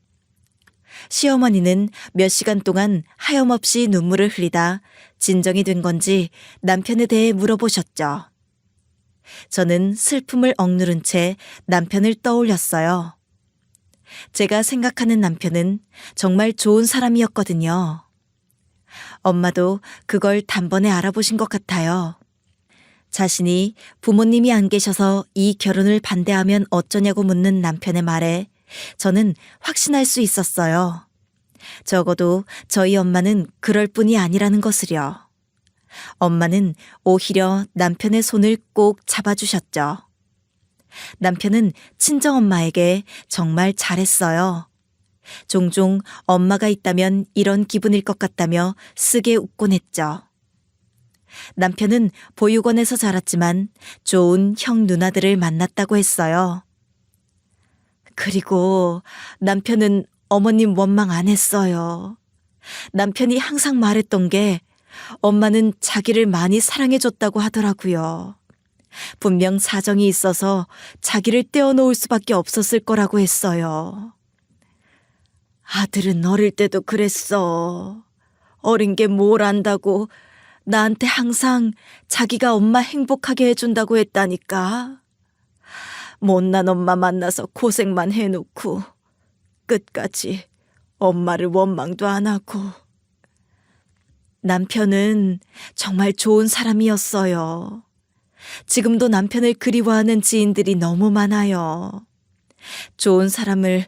시어머니는 몇 시간 동안 하염없이 눈물을 흘리다 진정이 된 건지 남편에 대해 물어보셨죠. 저는 슬픔을 억누른 채 남편을 떠올렸어요. 제가 생각하는 남편은 정말 좋은 사람이었거든요. 엄마도 그걸 단번에 알아보신 것 같아요. 자신이 부모님이 안 계셔서 이 결혼을 반대하면 어쩌냐고 묻는 남편의 말에 저는 확신할 수 있었어요. 적어도 저희 엄마는 그럴 뿐이 아니라는 것을요. 엄마는 오히려 남편의 손을 꼭 잡아주셨죠. 남편은 친정엄마에게 정말 잘했어요. 종종 엄마가 있다면 이런 기분일 것 같다며 쓰게 웃곤 했죠. 남편은 보육원에서 자랐지만 좋은 형 누나들을 만났다고 했어요. 그리고 남편은 어머님 원망 안 했어요. 남편이 항상 말했던 게 엄마는 자기를 많이 사랑해줬다고 하더라고요. 분명 사정이 있어서 자기를 떼어놓을 수밖에 없었을 거라고 했어요. 아들은 어릴 때도 그랬어. 어린 게 뭘 안다고 나한테 항상 자기가 엄마 행복하게 해준다고 했다니까. 못난 엄마 만나서 고생만 해놓고 끝까지 엄마를 원망도 안 하고. 남편은 정말 좋은 사람이었어요. 지금도 남편을 그리워하는 지인들이 너무 많아요. 좋은 사람을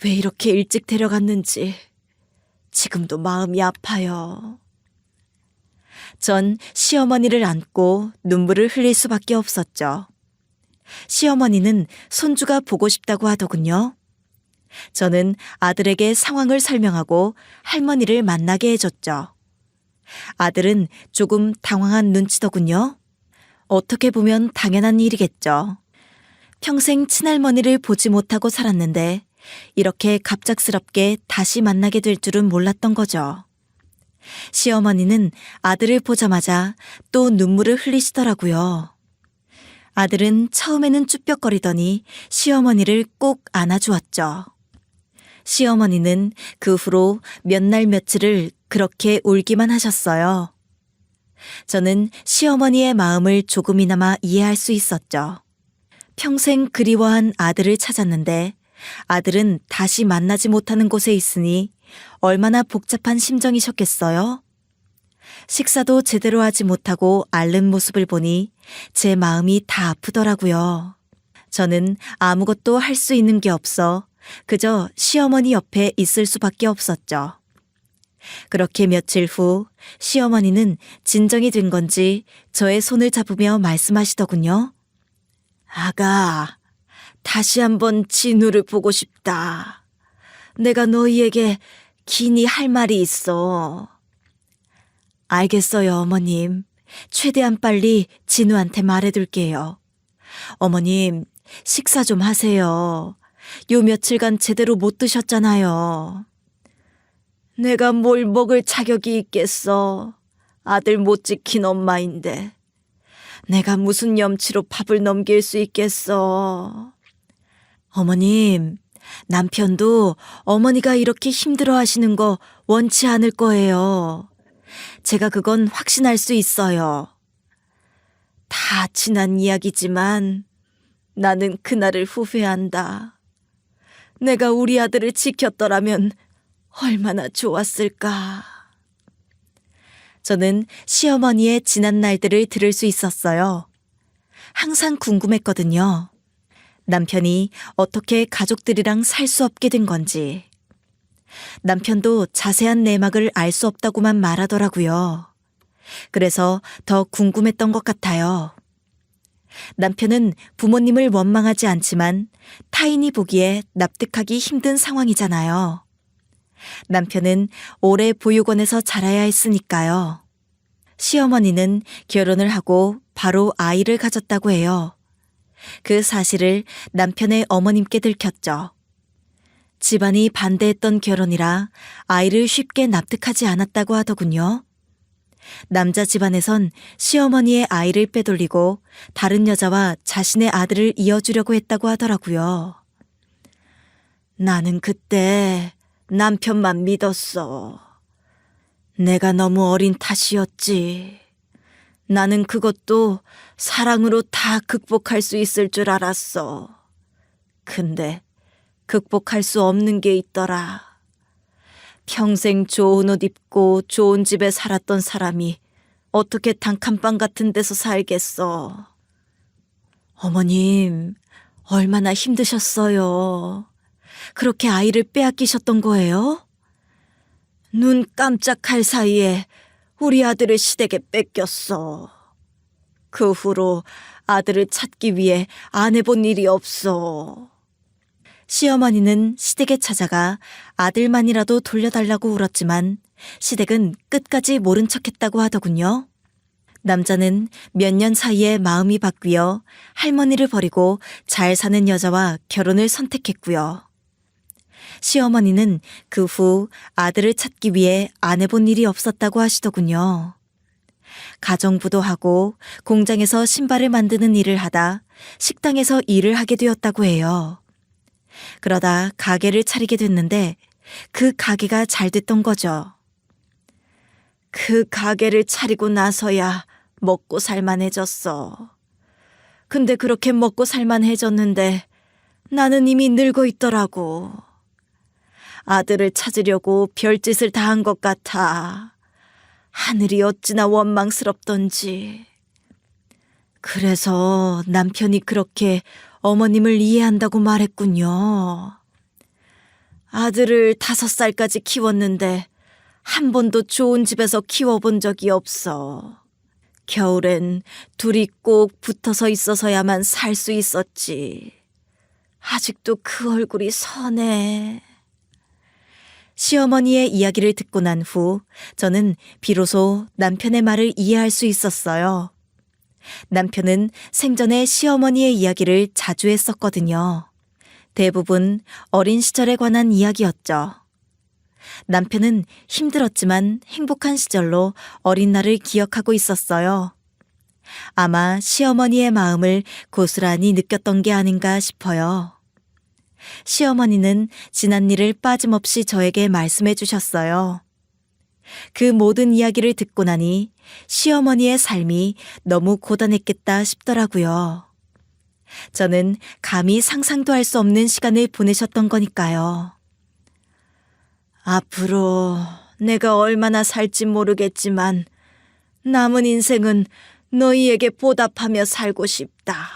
왜 이렇게 일찍 데려갔는지 지금도 마음이 아파요. 전 시어머니를 안고 눈물을 흘릴 수밖에 없었죠. 시어머니는 손주가 보고 싶다고 하더군요. 저는 아들에게 상황을 설명하고 할머니를 만나게 해줬죠. 아들은 조금 당황한 눈치더군요. 어떻게 보면 당연한 일이겠죠. 평생 친할머니를 보지 못하고 살았는데 이렇게 갑작스럽게 다시 만나게 될 줄은 몰랐던 거죠. 시어머니는 아들을 보자마자 또 눈물을 흘리시더라고요. 아들은 처음에는 쭈뼛거리더니 시어머니를 꼭 안아주었죠. 시어머니는 그 후로 몇 날 며칠을 그렇게 울기만 하셨어요. 저는 시어머니의 마음을 조금이나마 이해할 수 있었죠. 평생 그리워한 아들을 찾았는데 아들은 다시 만나지 못하는 곳에 있으니 얼마나 복잡한 심정이셨겠어요? 식사도 제대로 하지 못하고 앓는 모습을 보니 제 마음이 다 아프더라고요. 저는 아무것도 할 수 있는 게 없어 그저 시어머니 옆에 있을 수밖에 없었죠. 그렇게 며칠 후 시어머니는 진정이 된 건지 저의 손을 잡으며 말씀하시더군요. 아가, 다시 한번 진우를 보고 싶다. 내가 너희에게 긴히 할 말이 있어. 알겠어요, 어머님. 최대한 빨리 진우한테 말해둘게요. 어머님, 식사 좀 하세요. 요 며칠간 제대로 못 드셨잖아요. 내가 뭘 먹을 자격이 있겠어. 아들 못 지킨 엄마인데. 내가 무슨 염치로 밥을 넘길 수 있겠어. 어머님, 남편도 어머니가 이렇게 힘들어 하시는 거 원치 않을 거예요. 제가 그건 확신할 수 있어요. 다 지난 이야기지만 나는 그날을 후회한다. 내가 우리 아들을 지켰더라면 얼마나 좋았을까. 저는 시어머니의 지난 날들을 들을 수 있었어요. 항상 궁금했거든요. 남편이 어떻게 가족들이랑 살 수 없게 된 건지. 남편도 자세한 내막을 알 수 없다고만 말하더라고요. 그래서 더 궁금했던 것 같아요. 남편은 부모님을 원망하지 않지만 타인이 보기에 납득하기 힘든 상황이잖아요. 남편은 오래 보육원에서 자라야 했으니까요. 시어머니는 결혼을 하고 바로 아이를 가졌다고 해요. 그 사실을 남편의 어머님께 들켰죠. 집안이 반대했던 결혼이라 아이를 쉽게 납득하지 않았다고 하더군요. 남자 집안에선 시어머니의 아이를 빼돌리고 다른 여자와 자신의 아들을 이어주려고 했다고 하더라고요. 나는 그때 남편만 믿었어. 내가 너무 어린 탓이었지. 나는 그것도 사랑으로 다 극복할 수 있을 줄 알았어. 근데 극복할 수 없는 게 있더라. 평생 좋은 옷 입고 좋은 집에 살았던 사람이 어떻게 단칸방 같은 데서 살겠어. 어머님, 얼마나 힘드셨어요. 그렇게 아이를 빼앗기셨던 거예요? 눈 깜짝할 사이에 우리 아들을 시댁에 뺏겼어. 그 후로 아들을 찾기 위해 안 해본 일이 없어. 시어머니는 시댁에 찾아가 아들만이라도 돌려달라고 울었지만 시댁은 끝까지 모른 척했다고 하더군요. 남자는 몇 년 사이에 마음이 바뀌어 할머니를 버리고 잘 사는 여자와 결혼을 선택했고요. 시어머니는 그 후 아들을 찾기 위해 안 해본 일이 없었다고 하시더군요. 가정부도 하고 공장에서 신발을 만드는 일을 하다 식당에서 일을 하게 되었다고 해요. 그러다 가게를 차리게 됐는데 그 가게가 잘 됐던 거죠. 그 가게를 차리고 나서야 먹고 살만해졌어. 근데 그렇게 먹고 살만해졌는데 나는 이미 늙어 있더라고. 아들을 찾으려고 별짓을 다 한 것 같아. 하늘이 어찌나 원망스럽던지. 그래서 남편이 그렇게 어머님을 이해한다고 말했군요. 아들을 5살까지 키웠는데 한 번도 좋은 집에서 키워본 적이 없어. 겨울엔 둘이 꼭 붙어서 있어서야만 살 수 있었지. 아직도 그 얼굴이 선해. 시어머니의 이야기를 듣고 난 후 저는 비로소 남편의 말을 이해할 수 있었어요. 남편은 생전에 시어머니의 이야기를 자주 했었거든요. 대부분 어린 시절에 관한 이야기였죠. 남편은 힘들었지만 행복한 시절로 어린 날을 기억하고 있었어요. 아마 시어머니의 마음을 고스란히 느꼈던 게 아닌가 싶어요. 시어머니는 지난 일을 빠짐없이 저에게 말씀해 주셨어요. 그 모든 이야기를 듣고 나니 시어머니의 삶이 너무 고단했겠다 싶더라고요. 저는 감히 상상도 할 수 없는 시간을 보내셨던 거니까요. 앞으로 내가 얼마나 살지 모르겠지만 남은 인생은 너희에게 보답하며 살고 싶다.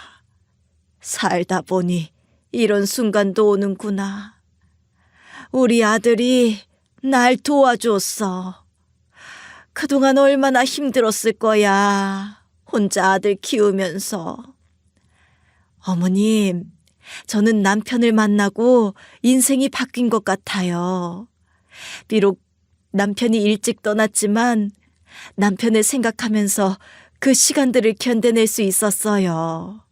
살다 보니 이런 순간도 오는구나. 우리 아들이 날 도와줬어. 그동안 얼마나 힘들었을 거야. 혼자 아들 키우면서. 어머님, 저는 남편을 만나고 인생이 바뀐 것 같아요. 비록 남편이 일찍 떠났지만 남편을 생각하면서 그 시간들을 견뎌낼 수 있었어요.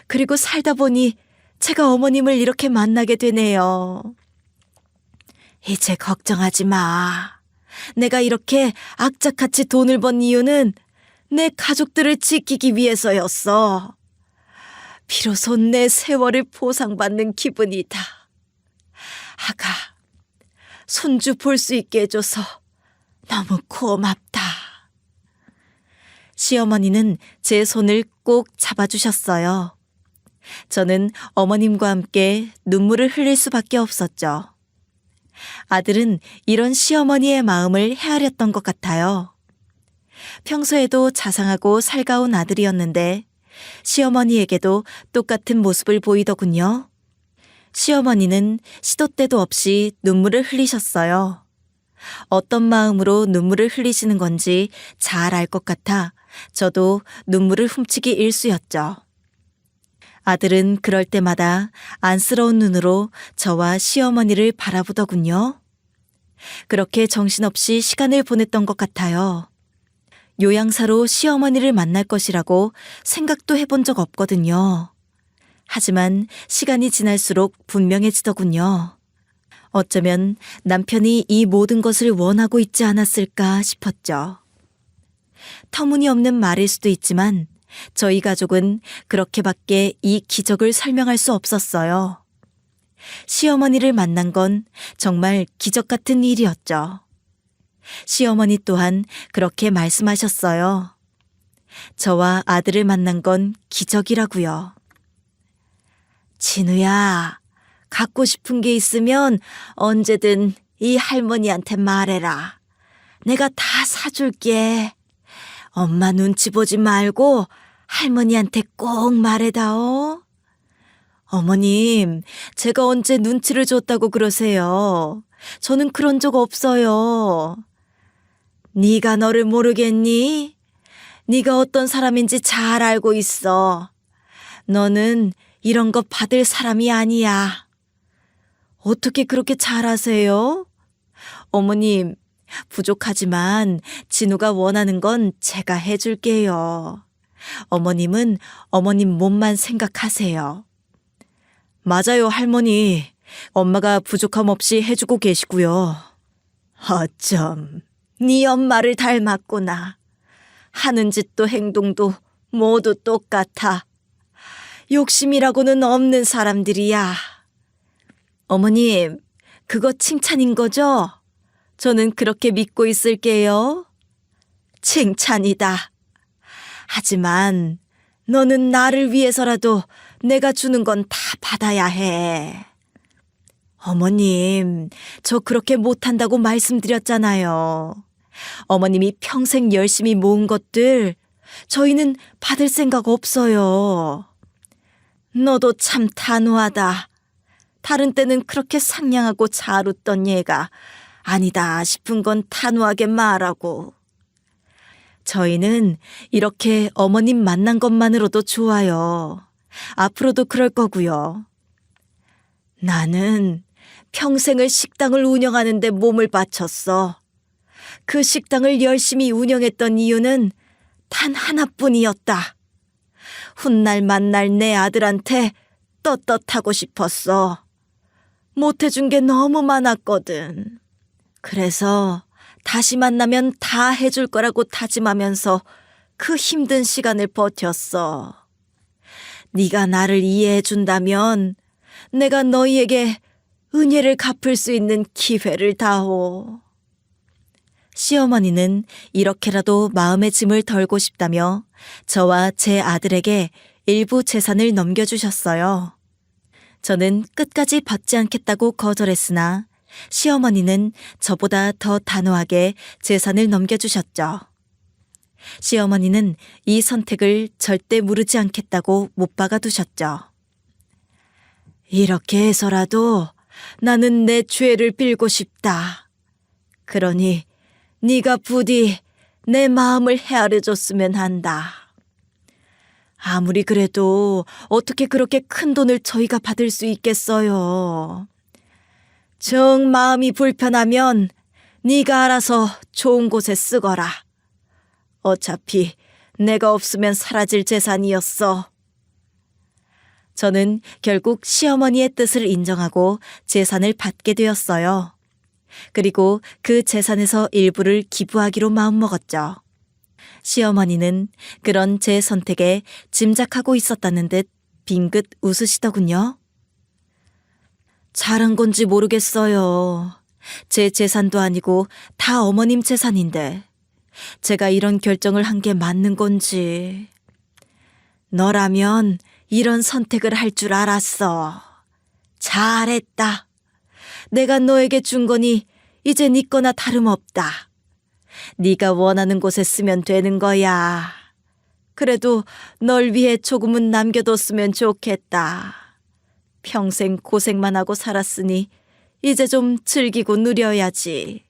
그리고 살다 보니 제가 어머님을 이렇게 만나게 되네요. 이제 걱정하지 마. 내가 이렇게 악착같이 돈을 번 이유는 내 가족들을 지키기 위해서였어. 비로소 내 세월을 보상받는 기분이다. 아가, 손주 볼 수 있게 해줘서 너무 고맙다. 시어머니는 제 손을 꼭 잡아주셨어요. 저는 어머님과 함께 눈물을 흘릴 수밖에 없었죠. 아들은 이런 시어머니의 마음을 헤아렸던 것 같아요. 평소에도 자상하고 살가운 아들이었는데 시어머니에게도 똑같은 모습을 보이더군요. 시어머니는 시도 때도 없이 눈물을 흘리셨어요. 어떤 마음으로 눈물을 흘리시는 건지 잘 알 것 같아 저도 눈물을 훔치기 일쑤였죠. 아들은 그럴 때마다 안쓰러운 눈으로 저와 시어머니를 바라보더군요. 그렇게 정신없이 시간을 보냈던 것 같아요. 요양사로 시어머니를 만날 것이라고 생각도 해본 적 없거든요. 하지만 시간이 지날수록 분명해지더군요. 어쩌면 남편이 이 모든 것을 원하고 있지 않았을까 싶었죠. 터무니없는 말일 수도 있지만 저희 가족은 그렇게밖에 이 기적을 설명할 수 없었어요. 시어머니를 만난 건 정말 기적 같은 일이었죠. 시어머니 또한 그렇게 말씀하셨어요. 저와 아들을 만난 건 기적이라고요. 진우야, 갖고 싶은 게 있으면 언제든 이 할머니한테 말해라. 내가 다 사줄게. 엄마 눈치 보지 말고 할머니한테 꼭 말해다오. 어머님, 제가 언제 눈치를 줬다고 그러세요? 저는 그런 적 없어요. 네가 너를 모르겠니? 네가 어떤 사람인지 잘 알고 있어. 너는 이런 거 받을 사람이 아니야. 어떻게 그렇게 잘 아세요? 어머님, 부족하지만 진우가 원하는 건 제가 해줄게요. 어머님은 어머님 몸만 생각하세요. 맞아요, 할머니. 엄마가 부족함 없이 해주고 계시고요. 어쩜 네 엄마를 닮았구나. 하는 짓도 행동도 모두 똑같아. 욕심이라고는 없는 사람들이야. 어머님, 그거 칭찬인 거죠? 저는 그렇게 믿고 있을게요. 칭찬이다. 하지만 너는 나를 위해서라도 내가 주는 건 다 받아야 해. 어머님, 저 그렇게 못한다고 말씀드렸잖아요. 어머님이 평생 열심히 모은 것들 저희는 받을 생각 없어요. 너도 참 단호하다. 다른 때는 그렇게 상냥하고 잘 웃던 얘가 아니다 싶은 건 단호하게 말하고. 저희는 이렇게 어머님 만난 것만으로도 좋아요. 앞으로도 그럴 거고요. 나는 평생을 식당을 운영하는 데 몸을 바쳤어. 그 식당을 열심히 운영했던 이유는 단 하나뿐이었다. 훗날 만날 내 아들한테 떳떳하고 싶었어. 못해준 게 너무 많았거든. 그래서 다시 만나면 다 해줄 거라고 다짐하면서 그 힘든 시간을 버텼어. 네가 나를 이해해 준다면 내가 너희에게 은혜를 갚을 수 있는 기회를 다오. 시어머니는 이렇게라도 마음의 짐을 덜고 싶다며 저와 제 아들에게 일부 재산을 넘겨주셨어요. 저는 끝까지 받지 않겠다고 거절했으나 시어머니는 저보다 더 단호하게 재산을 넘겨주셨죠. 시어머니는 이 선택을 절대 무르지 않겠다고 못 박아두셨죠. 이렇게 해서라도 나는 내 죄를 빌고 싶다. 그러니 네가 부디 내 마음을 헤아려줬으면 한다. 아무리 그래도 어떻게 그렇게 큰 돈을 저희가 받을 수 있겠어요. 정 마음이 불편하면 네가 알아서 좋은 곳에 쓰거라. 어차피 내가 없으면 사라질 재산이었어. 저는 결국 시어머니의 뜻을 인정하고 재산을 받게 되었어요. 그리고 그 재산에서 일부를 기부하기로 마음먹었죠. 시어머니는 그런 제 선택에 짐작하고 있었다는 듯 빙긋 웃으시더군요. 잘한 건지 모르겠어요. 제 재산도 아니고 다 어머님 재산인데 제가 이런 결정을 한 게 맞는 건지. 너라면 이런 선택을 할 줄 알았어. 잘했다. 내가 너에게 준 거니 이제 네 거나 다름없다. 네가 원하는 곳에 쓰면 되는 거야. 그래도 널 위해 조금은 남겨뒀으면 좋겠다. 평생 고생만 하고 살았으니 이제 좀 즐기고 누려야지.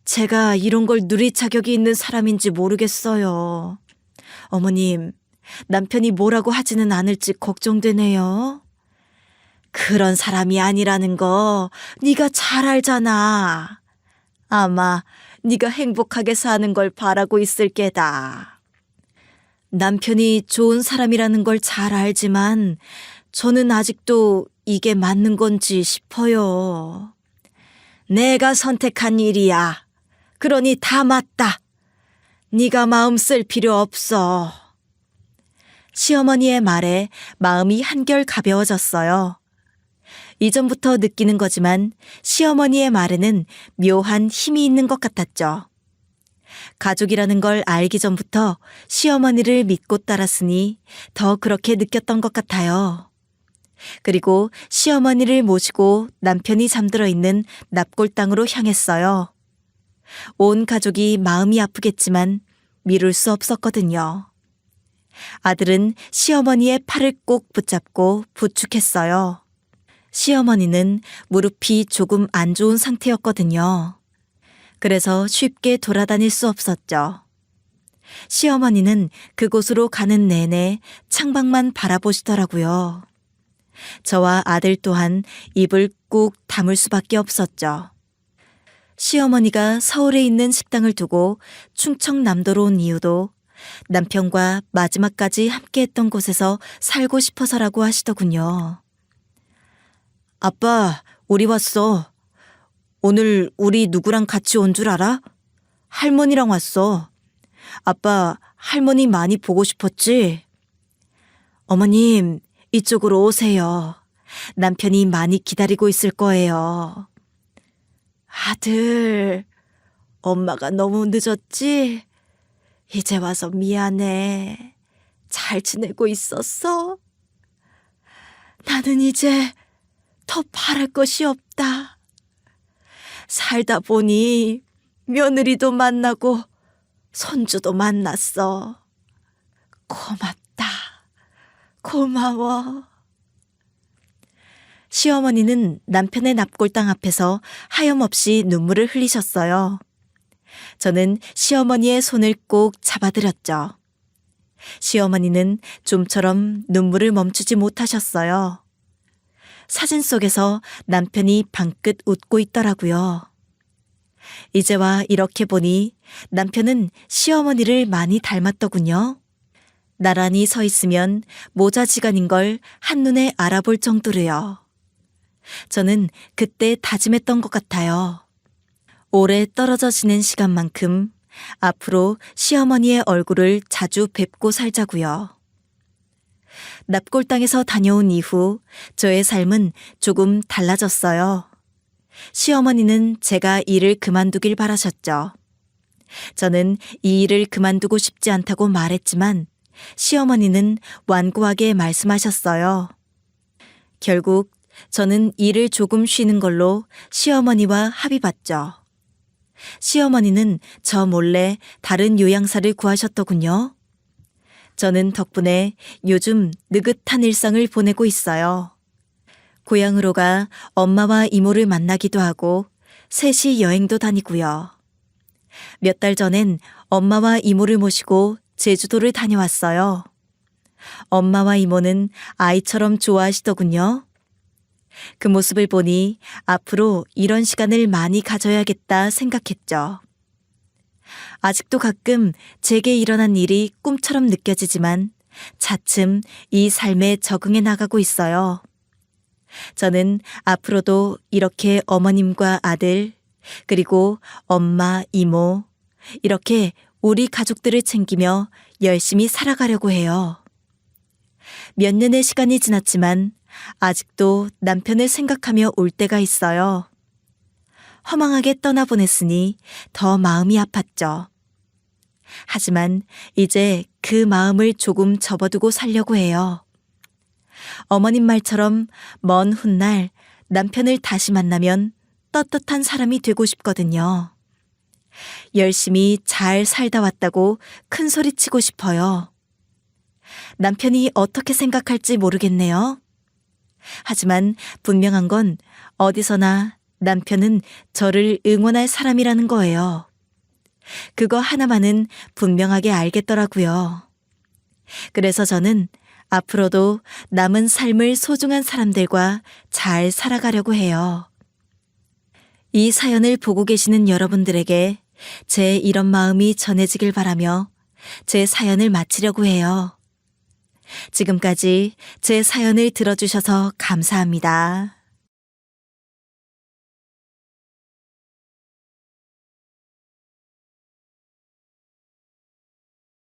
제가 이런 걸 누릴 자격이 있는 사람인지 모르겠어요. 어머님, 남편이 뭐라고 하지는 않을지 걱정되네요. 그런 사람이 아니라는 거 네가 잘 알잖아. 아마 네가 행복하게 사는 걸 바라고 있을 게다. 남편이 좋은 사람이라는 걸 잘 알지만 저는 아직도 이게 맞는 건지 싶어요. 내가 선택한 일이야. 그러니 다 맞다. 네가 마음 쓸 필요 없어. 시어머니의 말에 마음이 한결 가벼워졌어요. 이전부터 느끼는 거지만 시어머니의 말에는 묘한 힘이 있는 것 같았죠. 가족이라는 걸 알기 전부터 시어머니를 믿고 따랐으니 더 그렇게 느꼈던 것 같아요. 그리고 시어머니를 모시고 남편이 잠들어 있는 납골당으로 향했어요. 온 가족이 마음이 아프겠지만 미룰 수 없었거든요. 아들은 시어머니의 팔을 꼭 붙잡고 부축했어요. 시어머니는 무릎이 조금 안 좋은 상태였거든요. 그래서 쉽게 돌아다닐 수 없었죠. 시어머니는 그곳으로 가는 내내 창밖만 바라보시더라고요. 저와 아들 또한 입을 꾹 다물 수밖에 없었죠. 시어머니가 서울에 있는 식당을 두고 충청남도로 온 이유도 남편과 마지막까지 함께했던 곳에서 살고 싶어서라고 하시더군요. 아빠, 우리 왔어. 오늘 우리 누구랑 같이 온 줄 알아? 할머니랑 왔어. 아빠, 할머니 많이 보고 싶었지? 어머님, 이쪽으로 오세요. 남편이 많이 기다리고 있을 거예요. 아들, 엄마가 너무 늦었지? 이제 와서 미안해. 잘 지내고 있었어? 나는 이제 더 바랄 것이 없다. 살다 보니 며느리도 만나고 손주도 만났어. 고맙다. 고마워. 시어머니는 남편의 납골당 앞에서 하염없이 눈물을 흘리셨어요. 저는 시어머니의 손을 꼭 잡아드렸죠. 시어머니는 좀처럼 눈물을 멈추지 못하셨어요. 사진 속에서 남편이 방긋 웃고 있더라고요. 이제와 이렇게 보니 남편은 시어머니를 많이 닮았더군요. 나란히 서 있으면 모자지간인 걸 한눈에 알아볼 정도로요. 저는 그때 다짐했던 것 같아요. 오래 떨어져 지낸 시간만큼 앞으로 시어머니의 얼굴을 자주 뵙고 살자고요. 납골당에서 다녀온 이후 저의 삶은 조금 달라졌어요. 시어머니는 제가 일을 그만두길 바라셨죠. 저는 이 일을 그만두고 싶지 않다고 말했지만 시어머니는 완고하게 말씀하셨어요. 결국 저는 일을 조금 쉬는 걸로 시어머니와 합의봤죠. 시어머니는 저 몰래 다른 요양사를 구하셨더군요. 저는 덕분에 요즘 느긋한 일상을 보내고 있어요. 고향으로 가 엄마와 이모를 만나기도 하고 셋이 여행도 다니고요. 몇 달 전엔 엄마와 이모를 모시고 제주도를 다녀왔어요. 엄마와 이모는 아이처럼 좋아하시더군요. 그 모습을 보니 앞으로 이런 시간을 많이 가져야겠다 생각했죠. 아직도 가끔 제게 일어난 일이 꿈처럼 느껴지지만 차츰 이 삶에 적응해 나가고 있어요. 저는 앞으로도 이렇게 어머님과 아들, 그리고 엄마, 이모, 이렇게 우리 가족들을 챙기며 열심히 살아가려고 해요. 몇 년의 시간이 지났지만 아직도 남편을 생각하며 울 때가 있어요. 허망하게 떠나보냈으니 더 마음이 아팠죠. 하지만 이제 그 마음을 조금 접어두고 살려고 해요. 어머님 말처럼 먼 훗날 남편을 다시 만나면 떳떳한 사람이 되고 싶거든요. 열심히 잘 살다 왔다고 큰 소리 치고 싶어요. 남편이 어떻게 생각할지 모르겠네요. 하지만 분명한 건 어디서나 남편은 저를 응원할 사람이라는 거예요. 그거 하나만은 분명하게 알겠더라고요. 그래서 저는 앞으로도 남은 삶을 소중한 사람들과 잘 살아가려고 해요. 이 사연을 보고 계시는 여러분들에게 제 이런 마음이 전해지길 바라며 제 사연을 마치려고 해요. 지금까지 제 사연을 들어주셔서 감사합니다.